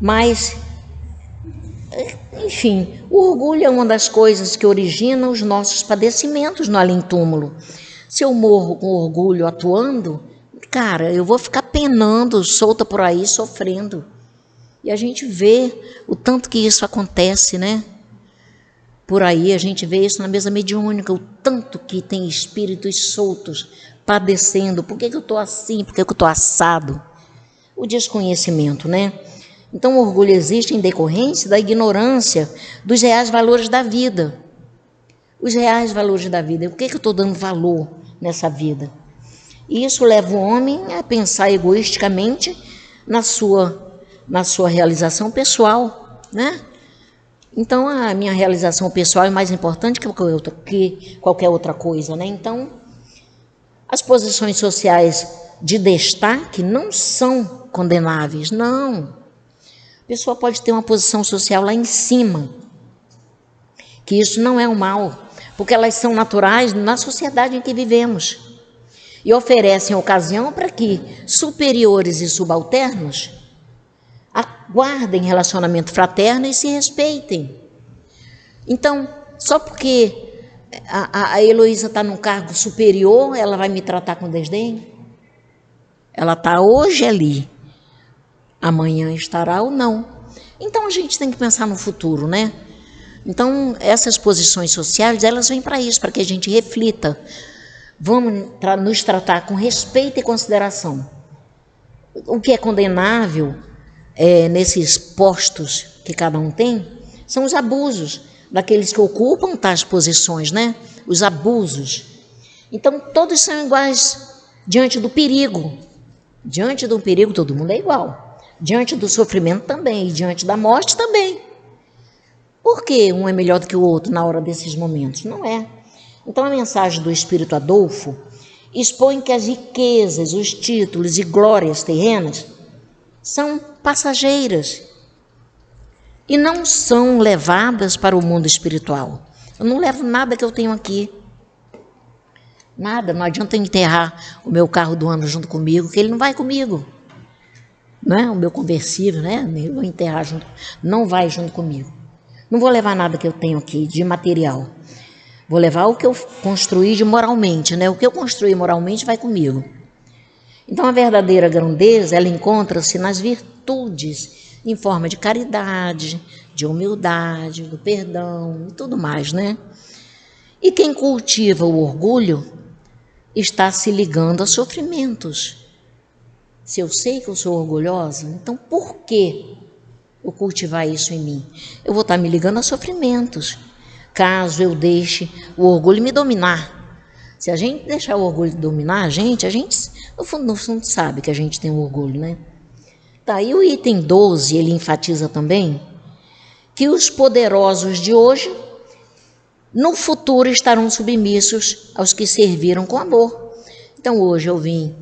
Mas Enfim, o orgulho é uma das coisas que origina os nossos padecimentos no além-túmulo. Se eu morro com orgulho atuando, cara, eu vou ficar penando, solta por aí, sofrendo. E a gente vê o tanto que isso acontece, né? Por aí a gente vê isso na mesa mediúnica, o tanto que tem espíritos soltos, padecendo. Por que eu estou assim? Por que eu estou assado? O desconhecimento, né? Então o orgulho existe em decorrência da ignorância dos reais valores da vida. Os reais valores da vida. Por que eu estou dando valor nessa vida? E isso leva o homem a pensar egoisticamente na sua realização pessoal, né? Então, a minha realização pessoal é mais importante que qualquer outra coisa, né? Então, as posições sociais de destaque não são condenáveis, não. A pessoa pode ter uma posição social lá em cima, que isso não é um mal, porque elas são naturais na sociedade em que vivemos e oferecem ocasião para que superiores e subalternos guardem relacionamento fraterno e se respeitem. Então, só porque a Heloísa está num cargo superior, ela vai me tratar com desdém? Ela está hoje ali, amanhã estará ou não. Então, a gente tem que pensar no futuro, né? Então, essas posições sociais, elas vêm para isso, para que a gente reflita. Vamos nos tratar com respeito e consideração. O que é condenável nesses postos que cada um tem, são os abusos daqueles que ocupam tais posições, né? Os abusos. Então, todos são iguais diante do perigo. Diante do perigo, todo mundo é igual. Diante do sofrimento também, e diante da morte também. Por que um é melhor do que o outro na hora desses momentos? Não é. Então, a mensagem do Espírito Adolfo expõe que as riquezas, os títulos e glórias terrenas são passageiras e não são levadas para o mundo espiritual. Eu não levo nada que eu tenho aqui. Nada, não adianta eu enterrar o meu carro do ano junto comigo, que ele não vai comigo. Não é? O meu conversível, né? Eu vou enterrar junto, não vai junto comigo. Não vou levar nada que eu tenho aqui de material. Vou levar o que eu construí de moralmente, né? O que eu construí moralmente vai comigo. Então, a verdadeira grandeza, ela encontra-se nas virtudes, em forma de caridade, de humildade, do perdão e tudo mais, né? E quem cultiva o orgulho está se ligando a sofrimentos. Se eu sei que eu sou orgulhosa, então por que eu cultivar isso em mim? Eu vou estar me ligando a sofrimentos, caso eu deixe o orgulho me dominar. Se a gente deixar o orgulho dominar a gente no fundo sabe que a gente tem um orgulho, né? Tá, e o item 12, ele enfatiza também que os poderosos de hoje, no futuro, estarão submissos aos que serviram com amor. Então, hoje eu vim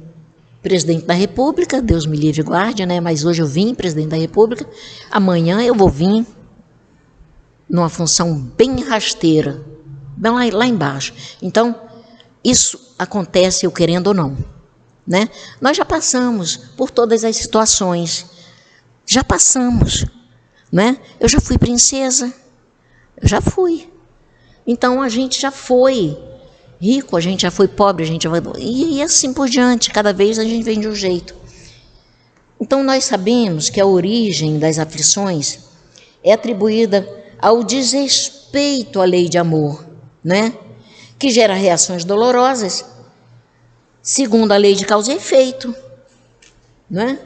presidente da República, Deus me livre e guarde, né? Mas hoje eu vim presidente da República, amanhã eu vou vir numa função bem rasteira, bem lá embaixo. Então, isso acontece eu querendo ou não, né? Nós já passamos por todas as situações, já passamos, né? Eu já fui princesa, eu já fui. Então, a gente já foi rico, a gente já foi pobre, a gente já foi... E assim por diante, cada vez a gente vem de um jeito. Então, nós sabemos que a origem das aflições é atribuída ao desrespeito à lei de amor, né? Que gera reações dolorosas, segundo a lei de causa e efeito, né?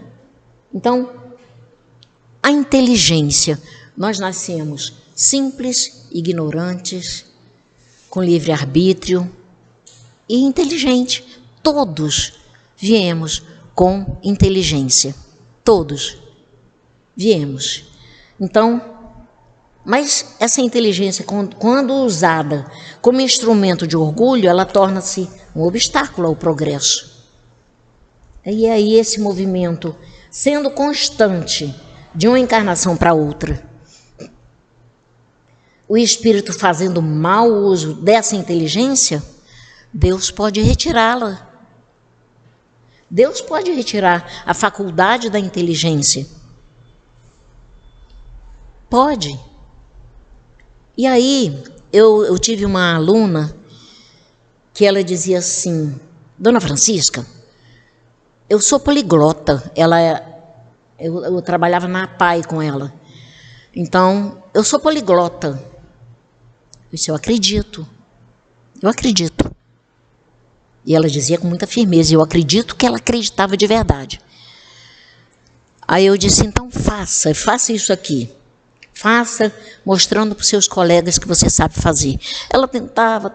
Então, a inteligência, nós nascemos simples, ignorantes, com livre-arbítrio e inteligente. Todos viemos com inteligência, todos viemos. Então, mas essa inteligência, quando usada como instrumento de orgulho, ela torna-se um obstáculo ao progresso. E aí esse movimento, sendo constante de uma encarnação para outra, o espírito fazendo mau uso dessa inteligência, Deus pode retirá-la. Deus pode retirar a faculdade da inteligência. Pode. E aí, eu tive uma aluna que ela dizia assim: Dona Francisca, eu sou poliglota. Eu trabalhava na APAI com ela. Então, eu sou poliglota. Eu disse: eu acredito. E ela dizia com muita firmeza: eu acredito que ela acreditava de verdade. Aí eu disse: então faça isso aqui. Faça, mostrando para os seus colegas que você sabe fazer. Ela tentava.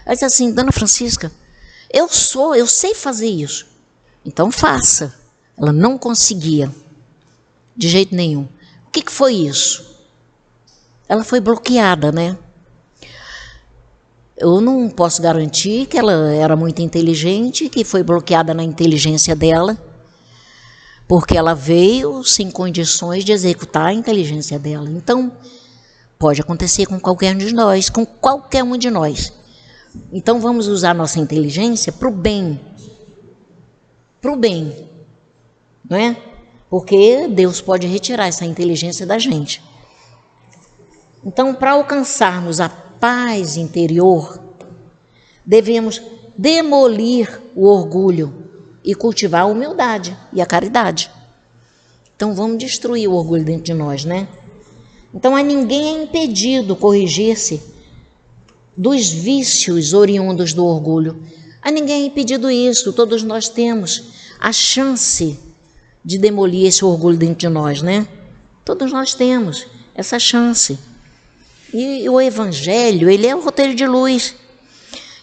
Ela disse assim: Dona Francisca, eu sei fazer isso. Então faça. Ela não conseguia, de jeito nenhum. O que foi isso? Ela foi bloqueada, né? Eu não posso garantir que ela era muito inteligente, que foi bloqueada na inteligência dela, porque ela veio sem condições de executar a inteligência dela. Então, pode acontecer com qualquer um de nós, Então, vamos usar nossa inteligência para o bem. Não é? Porque Deus pode retirar essa inteligência da gente. Então, para alcançarmos a paz interior, devemos demolir o orgulho e cultivar a humildade e a caridade. Então, vamos destruir o orgulho dentro de nós, né? Então, a ninguém é impedido corrigir-se dos vícios oriundos do orgulho. A ninguém é impedido isso. Todos nós temos a chance de demolir esse orgulho dentro de nós, né? Todos nós temos essa chance. E o Evangelho, ele é o roteiro de luz,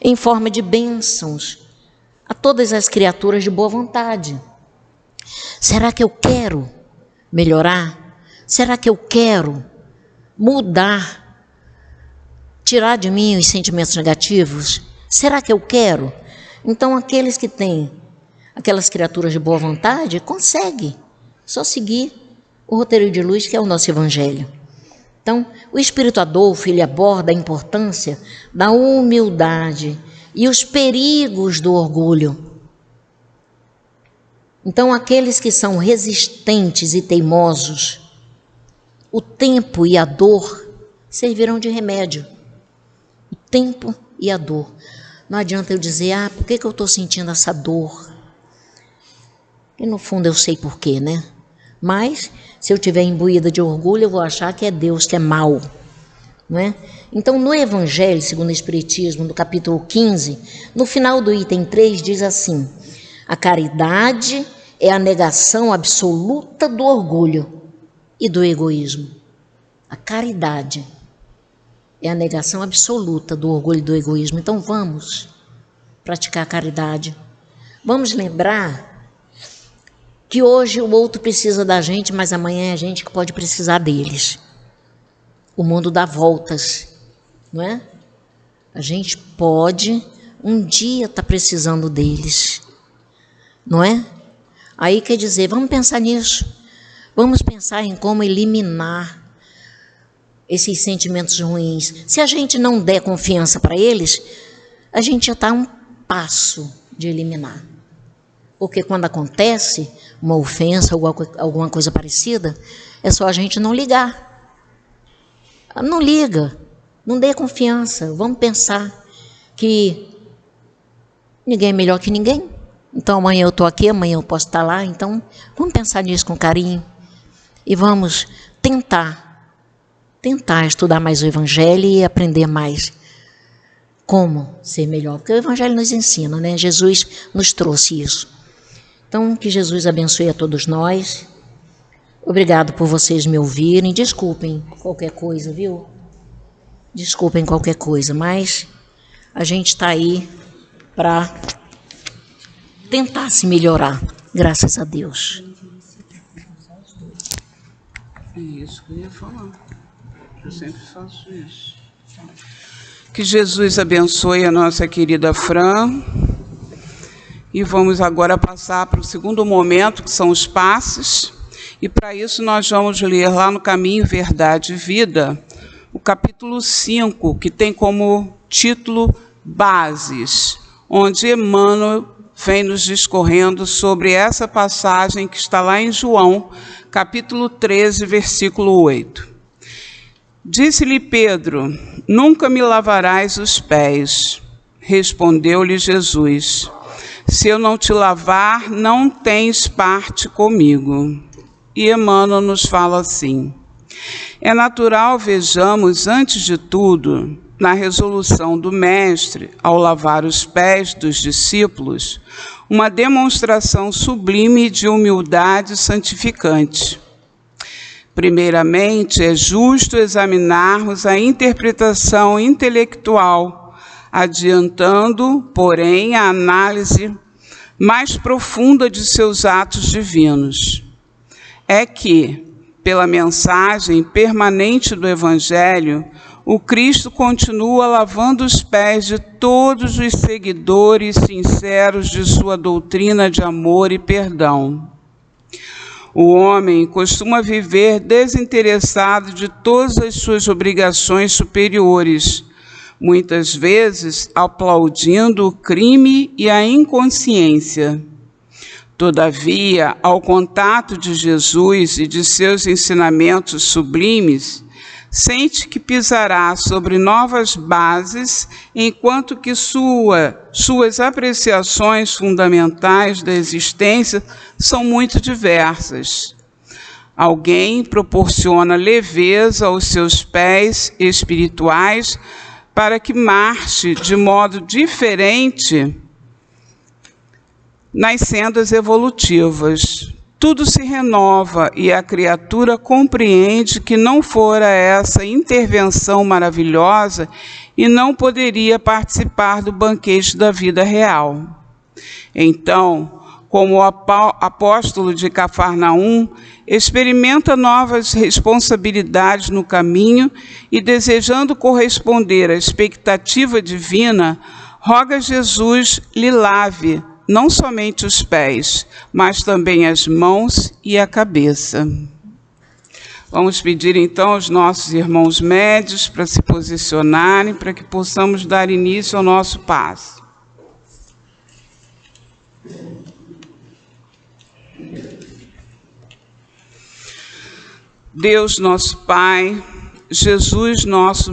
em forma de bênçãos a todas as criaturas de boa vontade. Será que eu quero melhorar? Será que eu quero mudar? Tirar de mim os sentimentos negativos? Será que eu quero? Então, aqueles que têm aquelas criaturas de boa vontade, conseguem só seguir o roteiro de luz, que é o nosso Evangelho. Então, o Espírito Adolfo, ele aborda a importância da humildade e os perigos do orgulho. Então, aqueles que são resistentes e teimosos, o tempo e a dor servirão de remédio. O tempo e a dor. Não adianta eu dizer: por que eu estou sentindo essa dor? E no fundo eu sei por quê, né? Mas, se eu estiver imbuída de orgulho, eu vou achar que é Deus que é mau, não é? Então, no Evangelho, segundo o Espiritismo, no capítulo 15, no final do item 3, diz assim: a caridade é a negação absoluta do orgulho e do egoísmo. A caridade é a negação absoluta do orgulho e do egoísmo. Então, vamos praticar a caridade. Vamos lembrar que hoje o outro precisa da gente, mas amanhã é a gente que pode precisar deles. O mundo dá voltas, não é? A gente pode um dia estar precisando deles, não é? Aí quer dizer, vamos pensar nisso. Vamos pensar em como eliminar esses sentimentos ruins. Se a gente não der confiança para eles, a gente já está a um passo de eliminar. Porque quando acontece uma ofensa ou alguma coisa parecida, é só a gente não ligar. Não liga, não dê confiança. Vamos pensar que ninguém é melhor que ninguém. Então amanhã eu estou aqui, amanhã eu posso estar lá. Então vamos pensar nisso com carinho. E vamos tentar estudar mais o Evangelho e aprender mais como ser melhor. Porque o Evangelho nos ensina, né? Jesus nos trouxe isso. Então, que Jesus abençoe a todos nós. Obrigado por vocês me ouvirem. Desculpem qualquer coisa, viu? Desculpem qualquer coisa, mas a gente está aí para tentar se melhorar, graças a Deus. É isso que eu ia falar. Eu sempre faço isso. Que Jesus abençoe a nossa querida Fran. E vamos agora passar para o segundo momento, que são os passes. E para isso nós vamos ler lá no Caminho, Verdade e Vida, o capítulo 5, que tem como título Bases, onde Emmanuel vem nos discorrendo sobre essa passagem que está lá em João, capítulo 13, versículo 8. Disse-lhe Pedro: nunca me lavarás os pés. Respondeu-lhe Jesus: se eu não te lavar, não tens parte comigo. E Emmanuel nos fala assim: é natural vejamos, antes de tudo, na resolução do Mestre, ao lavar os pés dos discípulos, uma demonstração sublime de humildade santificante. Primeiramente, é justo examinarmos a interpretação intelectual, adiantando, porém, a análise mais profunda de seus atos divinos. É que, pela mensagem permanente do Evangelho, o Cristo continua lavando os pés de todos os seguidores sinceros de sua doutrina de amor e perdão. O homem costuma viver desinteressado de todas as suas obrigações superiores, muitas vezes aplaudindo o crime e a inconsciência. Todavia, ao contato de Jesus e de seus ensinamentos sublimes, sente que pisará sobre novas bases, enquanto que suas apreciações fundamentais da existência são muito diversas. Alguém proporciona leveza aos seus pés espirituais para que marche de modo diferente nas sendas evolutivas. Tudo se renova e a criatura compreende que não fora essa intervenção maravilhosa e não poderia participar do banquete da vida real. Então, como o apóstolo de Cafarnaum, experimenta novas responsabilidades no caminho e, desejando corresponder à expectativa divina, roga a Jesus lhe lave não somente os pés, mas também as mãos e a cabeça. Vamos pedir então aos nossos irmãos médios para se posicionarem, para que possamos dar início ao nosso passe. Deus nosso Pai, Jesus nosso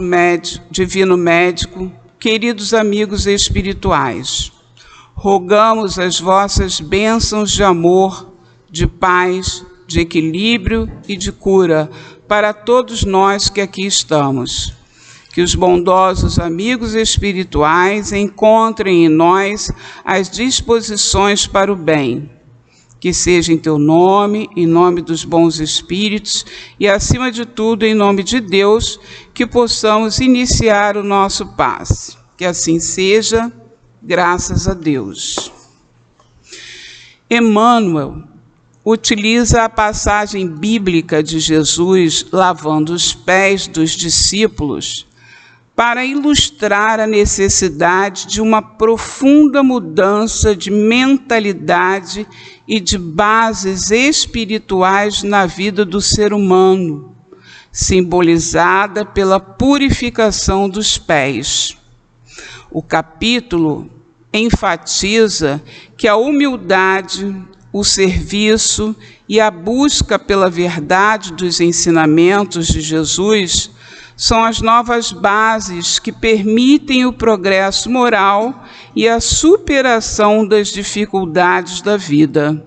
divino médico, queridos amigos espirituais, rogamos as vossas bênçãos de amor, de paz, de equilíbrio e de cura para todos nós que aqui estamos. Que os bondosos amigos espirituais encontrem em nós as disposições para o bem. Que seja em teu nome, em nome dos bons espíritos e, acima de tudo, em nome de Deus, que possamos iniciar o nosso passe. Que assim seja. Graças a Deus. Emmanuel utiliza a passagem bíblica de Jesus lavando os pés dos discípulos para ilustrar a necessidade de uma profunda mudança de mentalidade e de bases espirituais na vida do ser humano, simbolizada pela purificação dos pés. O capítulo enfatiza que a humildade, o serviço e a busca pela verdade dos ensinamentos de Jesus são as novas bases que permitem o progresso moral e a superação das dificuldades da vida.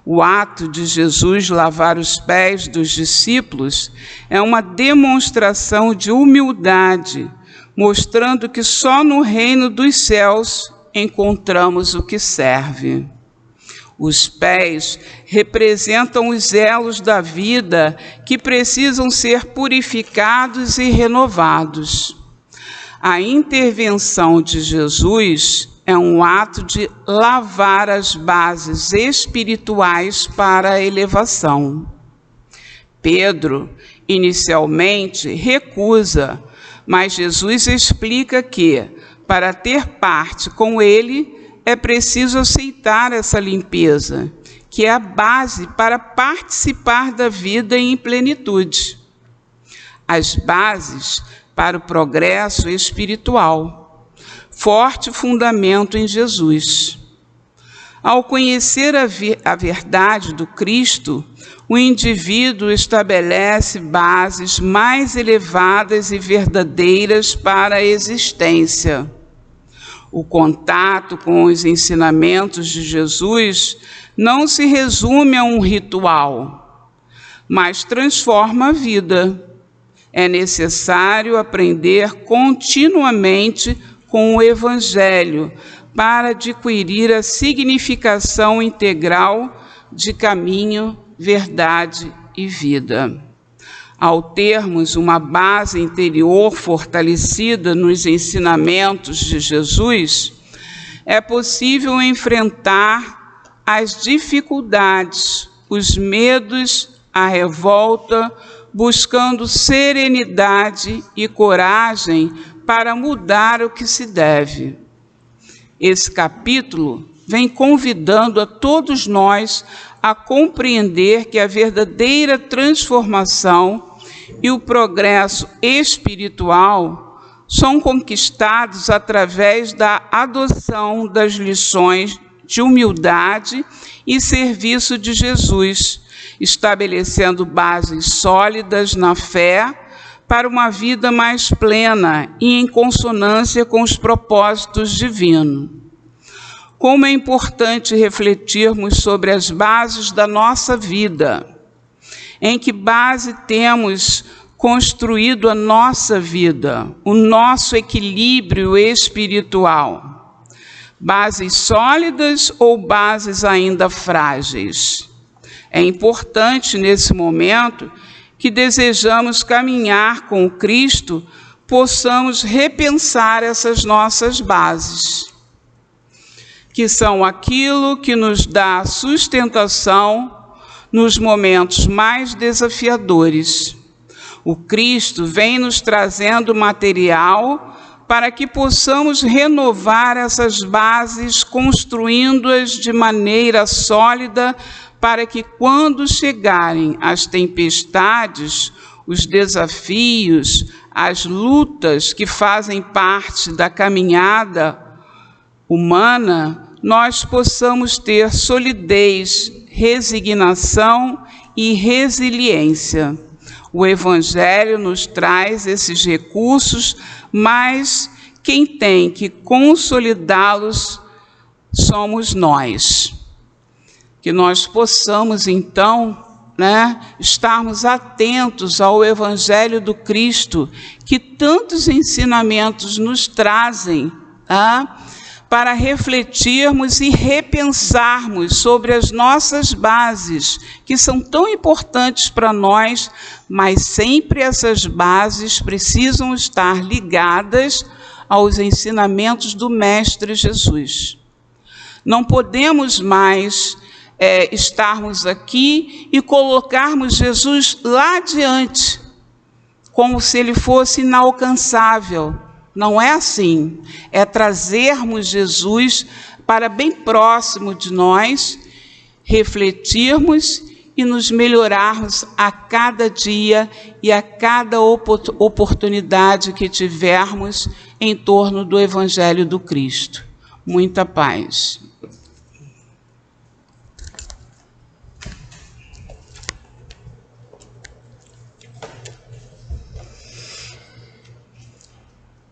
O ato de Jesus lavar os pés dos discípulos é uma demonstração de humildade, mostrando que só no reino dos céus encontramos o que serve. Os pés representam os elos da vida que precisam ser purificados e renovados. A intervenção de Jesus é um ato de lavar as bases espirituais para a elevação. Pedro, inicialmente, recusa, mas Jesus explica que, para ter parte com ele, é preciso aceitar essa limpeza, que é a base para participar da vida em plenitude. As bases para o progresso espiritual. Forte fundamento em Jesus. Ao conhecer a verdade do Cristo, o indivíduo estabelece bases mais elevadas e verdadeiras para a existência. O contato com os ensinamentos de Jesus não se resume a um ritual, mas transforma a vida. É necessário aprender continuamente com o Evangelho para adquirir a significação integral de caminho, verdade e vida. Ao termos uma base interior fortalecida nos ensinamentos de Jesus, é possível enfrentar as dificuldades, os medos, a revolta, buscando serenidade e coragem para mudar o que se deve. Esse capítulo vem convidando a todos nós a compreender que a verdadeira transformação e o progresso espiritual são conquistados através da adoção das lições de humildade e serviço de Jesus, estabelecendo bases sólidas na fé para uma vida mais plena e em consonância com os propósitos divinos. Como é importante refletirmos sobre as bases da nossa vida. Em que base temos construído a nossa vida, o nosso equilíbrio espiritual? Bases sólidas ou bases ainda frágeis? É importante, nesse momento, que desejamos caminhar com o Cristo, possamos repensar essas nossas bases, que são aquilo que nos dá sustentação nos momentos mais desafiadores. O Cristo vem nos trazendo material para que possamos renovar essas bases, construindo-as de maneira sólida, para que quando chegarem as tempestades, os desafios, as lutas que fazem parte da caminhada humana, nós possamos ter solidez, resignação e resiliência. O Evangelho nos traz esses recursos, mas quem tem que consolidá-los somos nós. Que nós possamos, então, estarmos atentos ao Evangelho do Cristo, que tantos ensinamentos nos trazem, para refletirmos e repensarmos sobre as nossas bases, que são tão importantes para nós, mas sempre essas bases precisam estar ligadas aos ensinamentos do Mestre Jesus. Não podemos mais estarmos aqui e colocarmos Jesus lá adiante, como se ele fosse inalcançável. Não é assim. É trazermos Jesus para bem próximo de nós, refletirmos e nos melhorarmos a cada dia e a cada oportunidade que tivermos em torno do Evangelho do Cristo. Muita paz.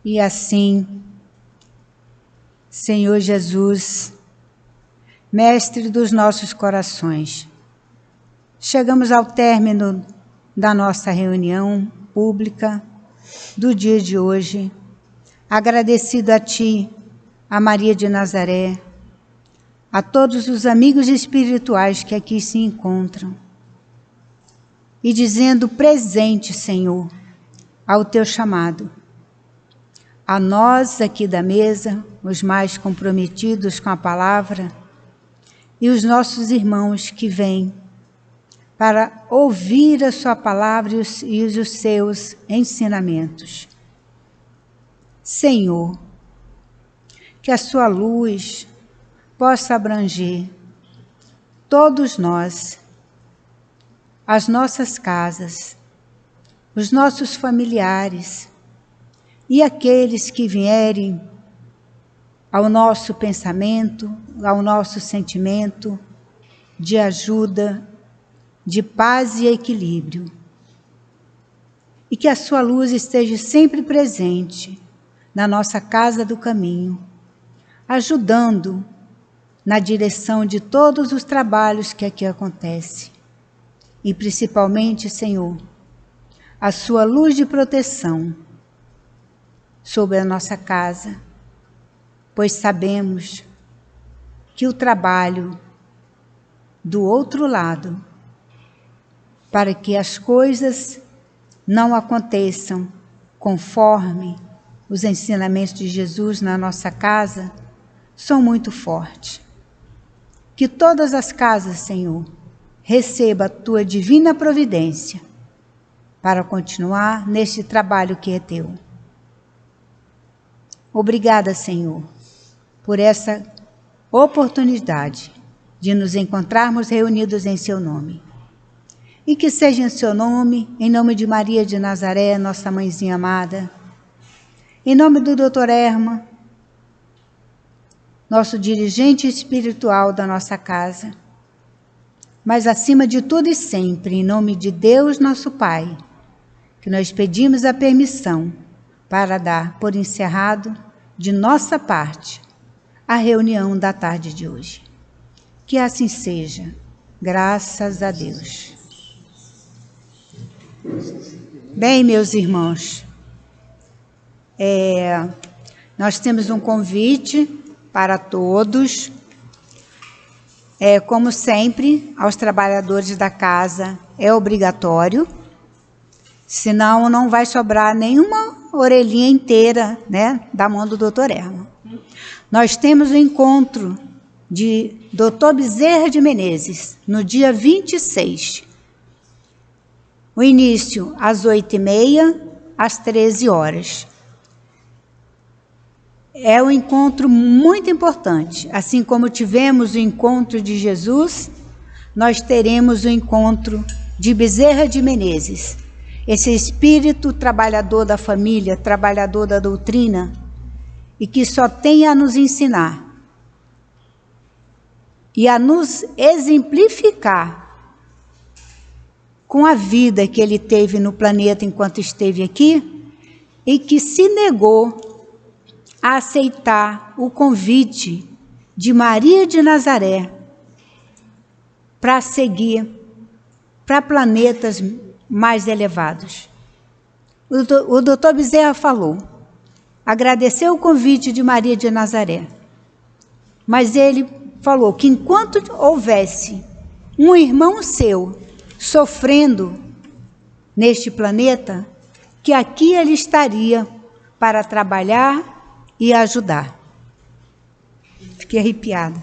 E assim, Senhor Jesus, Mestre dos nossos corações, chegamos ao término da nossa reunião pública do dia de hoje, agradecido a Ti, a Maria de Nazaré, a todos os amigos espirituais que aqui se encontram, e dizendo presente, Senhor, ao Teu chamado. A nós aqui da mesa, os mais comprometidos com a palavra, e os nossos irmãos que vêm para ouvir a sua palavra e os seus ensinamentos. Senhor, que a sua luz possa abranger todos nós, as nossas casas, os nossos familiares, e aqueles que vierem ao nosso pensamento, ao nosso sentimento, de ajuda, de paz e equilíbrio. E que a sua luz esteja sempre presente na nossa casa do caminho, ajudando na direção de todos os trabalhos que aqui acontecem. E principalmente, Senhor, a sua luz de proteção sobre a nossa casa, pois sabemos que o trabalho do outro lado, para que as coisas não aconteçam conforme os ensinamentos de Jesus na nossa casa, são muito fortes. Que todas as casas, Senhor, receba a tua divina providência para continuar neste trabalho que é teu. Obrigada, Senhor, por essa oportunidade de nos encontrarmos reunidos em seu nome. E que seja em seu nome, em nome de Maria de Nazaré, nossa mãezinha amada, em nome do Dr. Herman, nosso dirigente espiritual da nossa casa, mas acima de tudo e sempre, em nome de Deus, nosso Pai, que nós pedimos a permissão para dar por encerrado, de nossa parte, a reunião da tarde de hoje. Que assim seja, graças a Deus. Bem, meus irmãos, nós temos um convite para todos. Como sempre, aos trabalhadores da casa é obrigatório, senão não vai sobrar nenhuma orelhinha inteira, né, da mão do Dr. Herman. Nós temos o encontro de Dr. Bezerra de Menezes, no dia 26. O início às 8h30, às 13 horas. É um encontro muito importante. Assim como tivemos o encontro de Jesus, nós teremos o encontro de Bezerra de Menezes. Esse espírito trabalhador da família, trabalhador da doutrina, e que só tem a nos ensinar e a nos exemplificar com a vida que ele teve no planeta enquanto esteve aqui, e que se negou a aceitar o convite de Maria de Nazaré para seguir para planetas mais elevados. O doutor Bezerra falou, agradeceu o convite de Maria de Nazaré, mas ele falou que enquanto houvesse um irmão seu sofrendo neste planeta, que aqui ele estaria para trabalhar e ajudar. Fiquei arrepiada.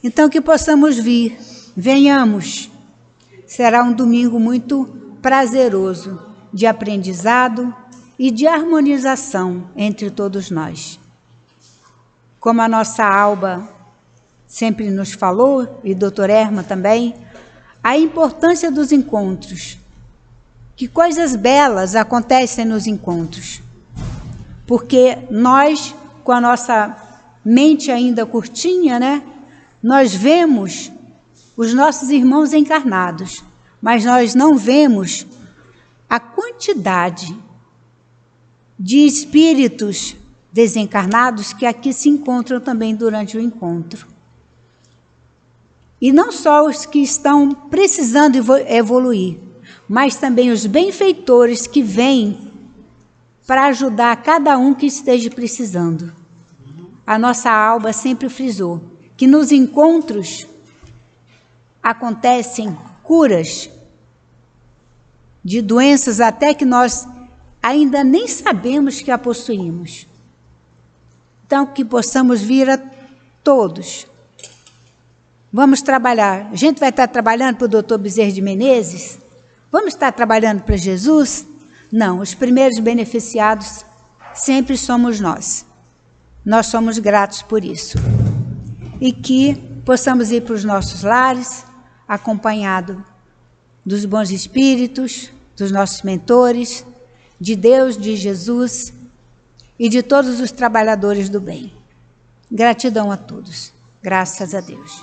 Então que possamos vir, venhamos. Será um domingo muito prazeroso de aprendizado e de harmonização entre todos nós. Como a nossa Alba sempre nos falou, e o Dr. Herman também, a importância dos encontros. Que coisas belas acontecem nos encontros. Porque nós, com a nossa mente ainda curtinha, né, nós vemos os nossos irmãos encarnados, mas nós não vemos a quantidade de espíritos desencarnados que aqui se encontram também durante o encontro. E não só os que estão precisando evoluir, mas também os benfeitores que vêm para ajudar cada um que esteja precisando. A nossa Alba sempre frisou que nos encontros acontecem curas de doenças até que nós ainda nem sabemos que a possuímos. Então, que possamos vir a todos. Vamos trabalhar. A gente vai estar trabalhando para o Dr. Bezerra de Menezes? Vamos estar trabalhando para Jesus? Não, os primeiros beneficiados sempre somos nós. Nós somos gratos por isso. E que possamos ir para os nossos lares, acompanhado dos bons espíritos, dos nossos mentores, de Deus, de Jesus e de todos os trabalhadores do bem. Gratidão a todos. Graças a Deus.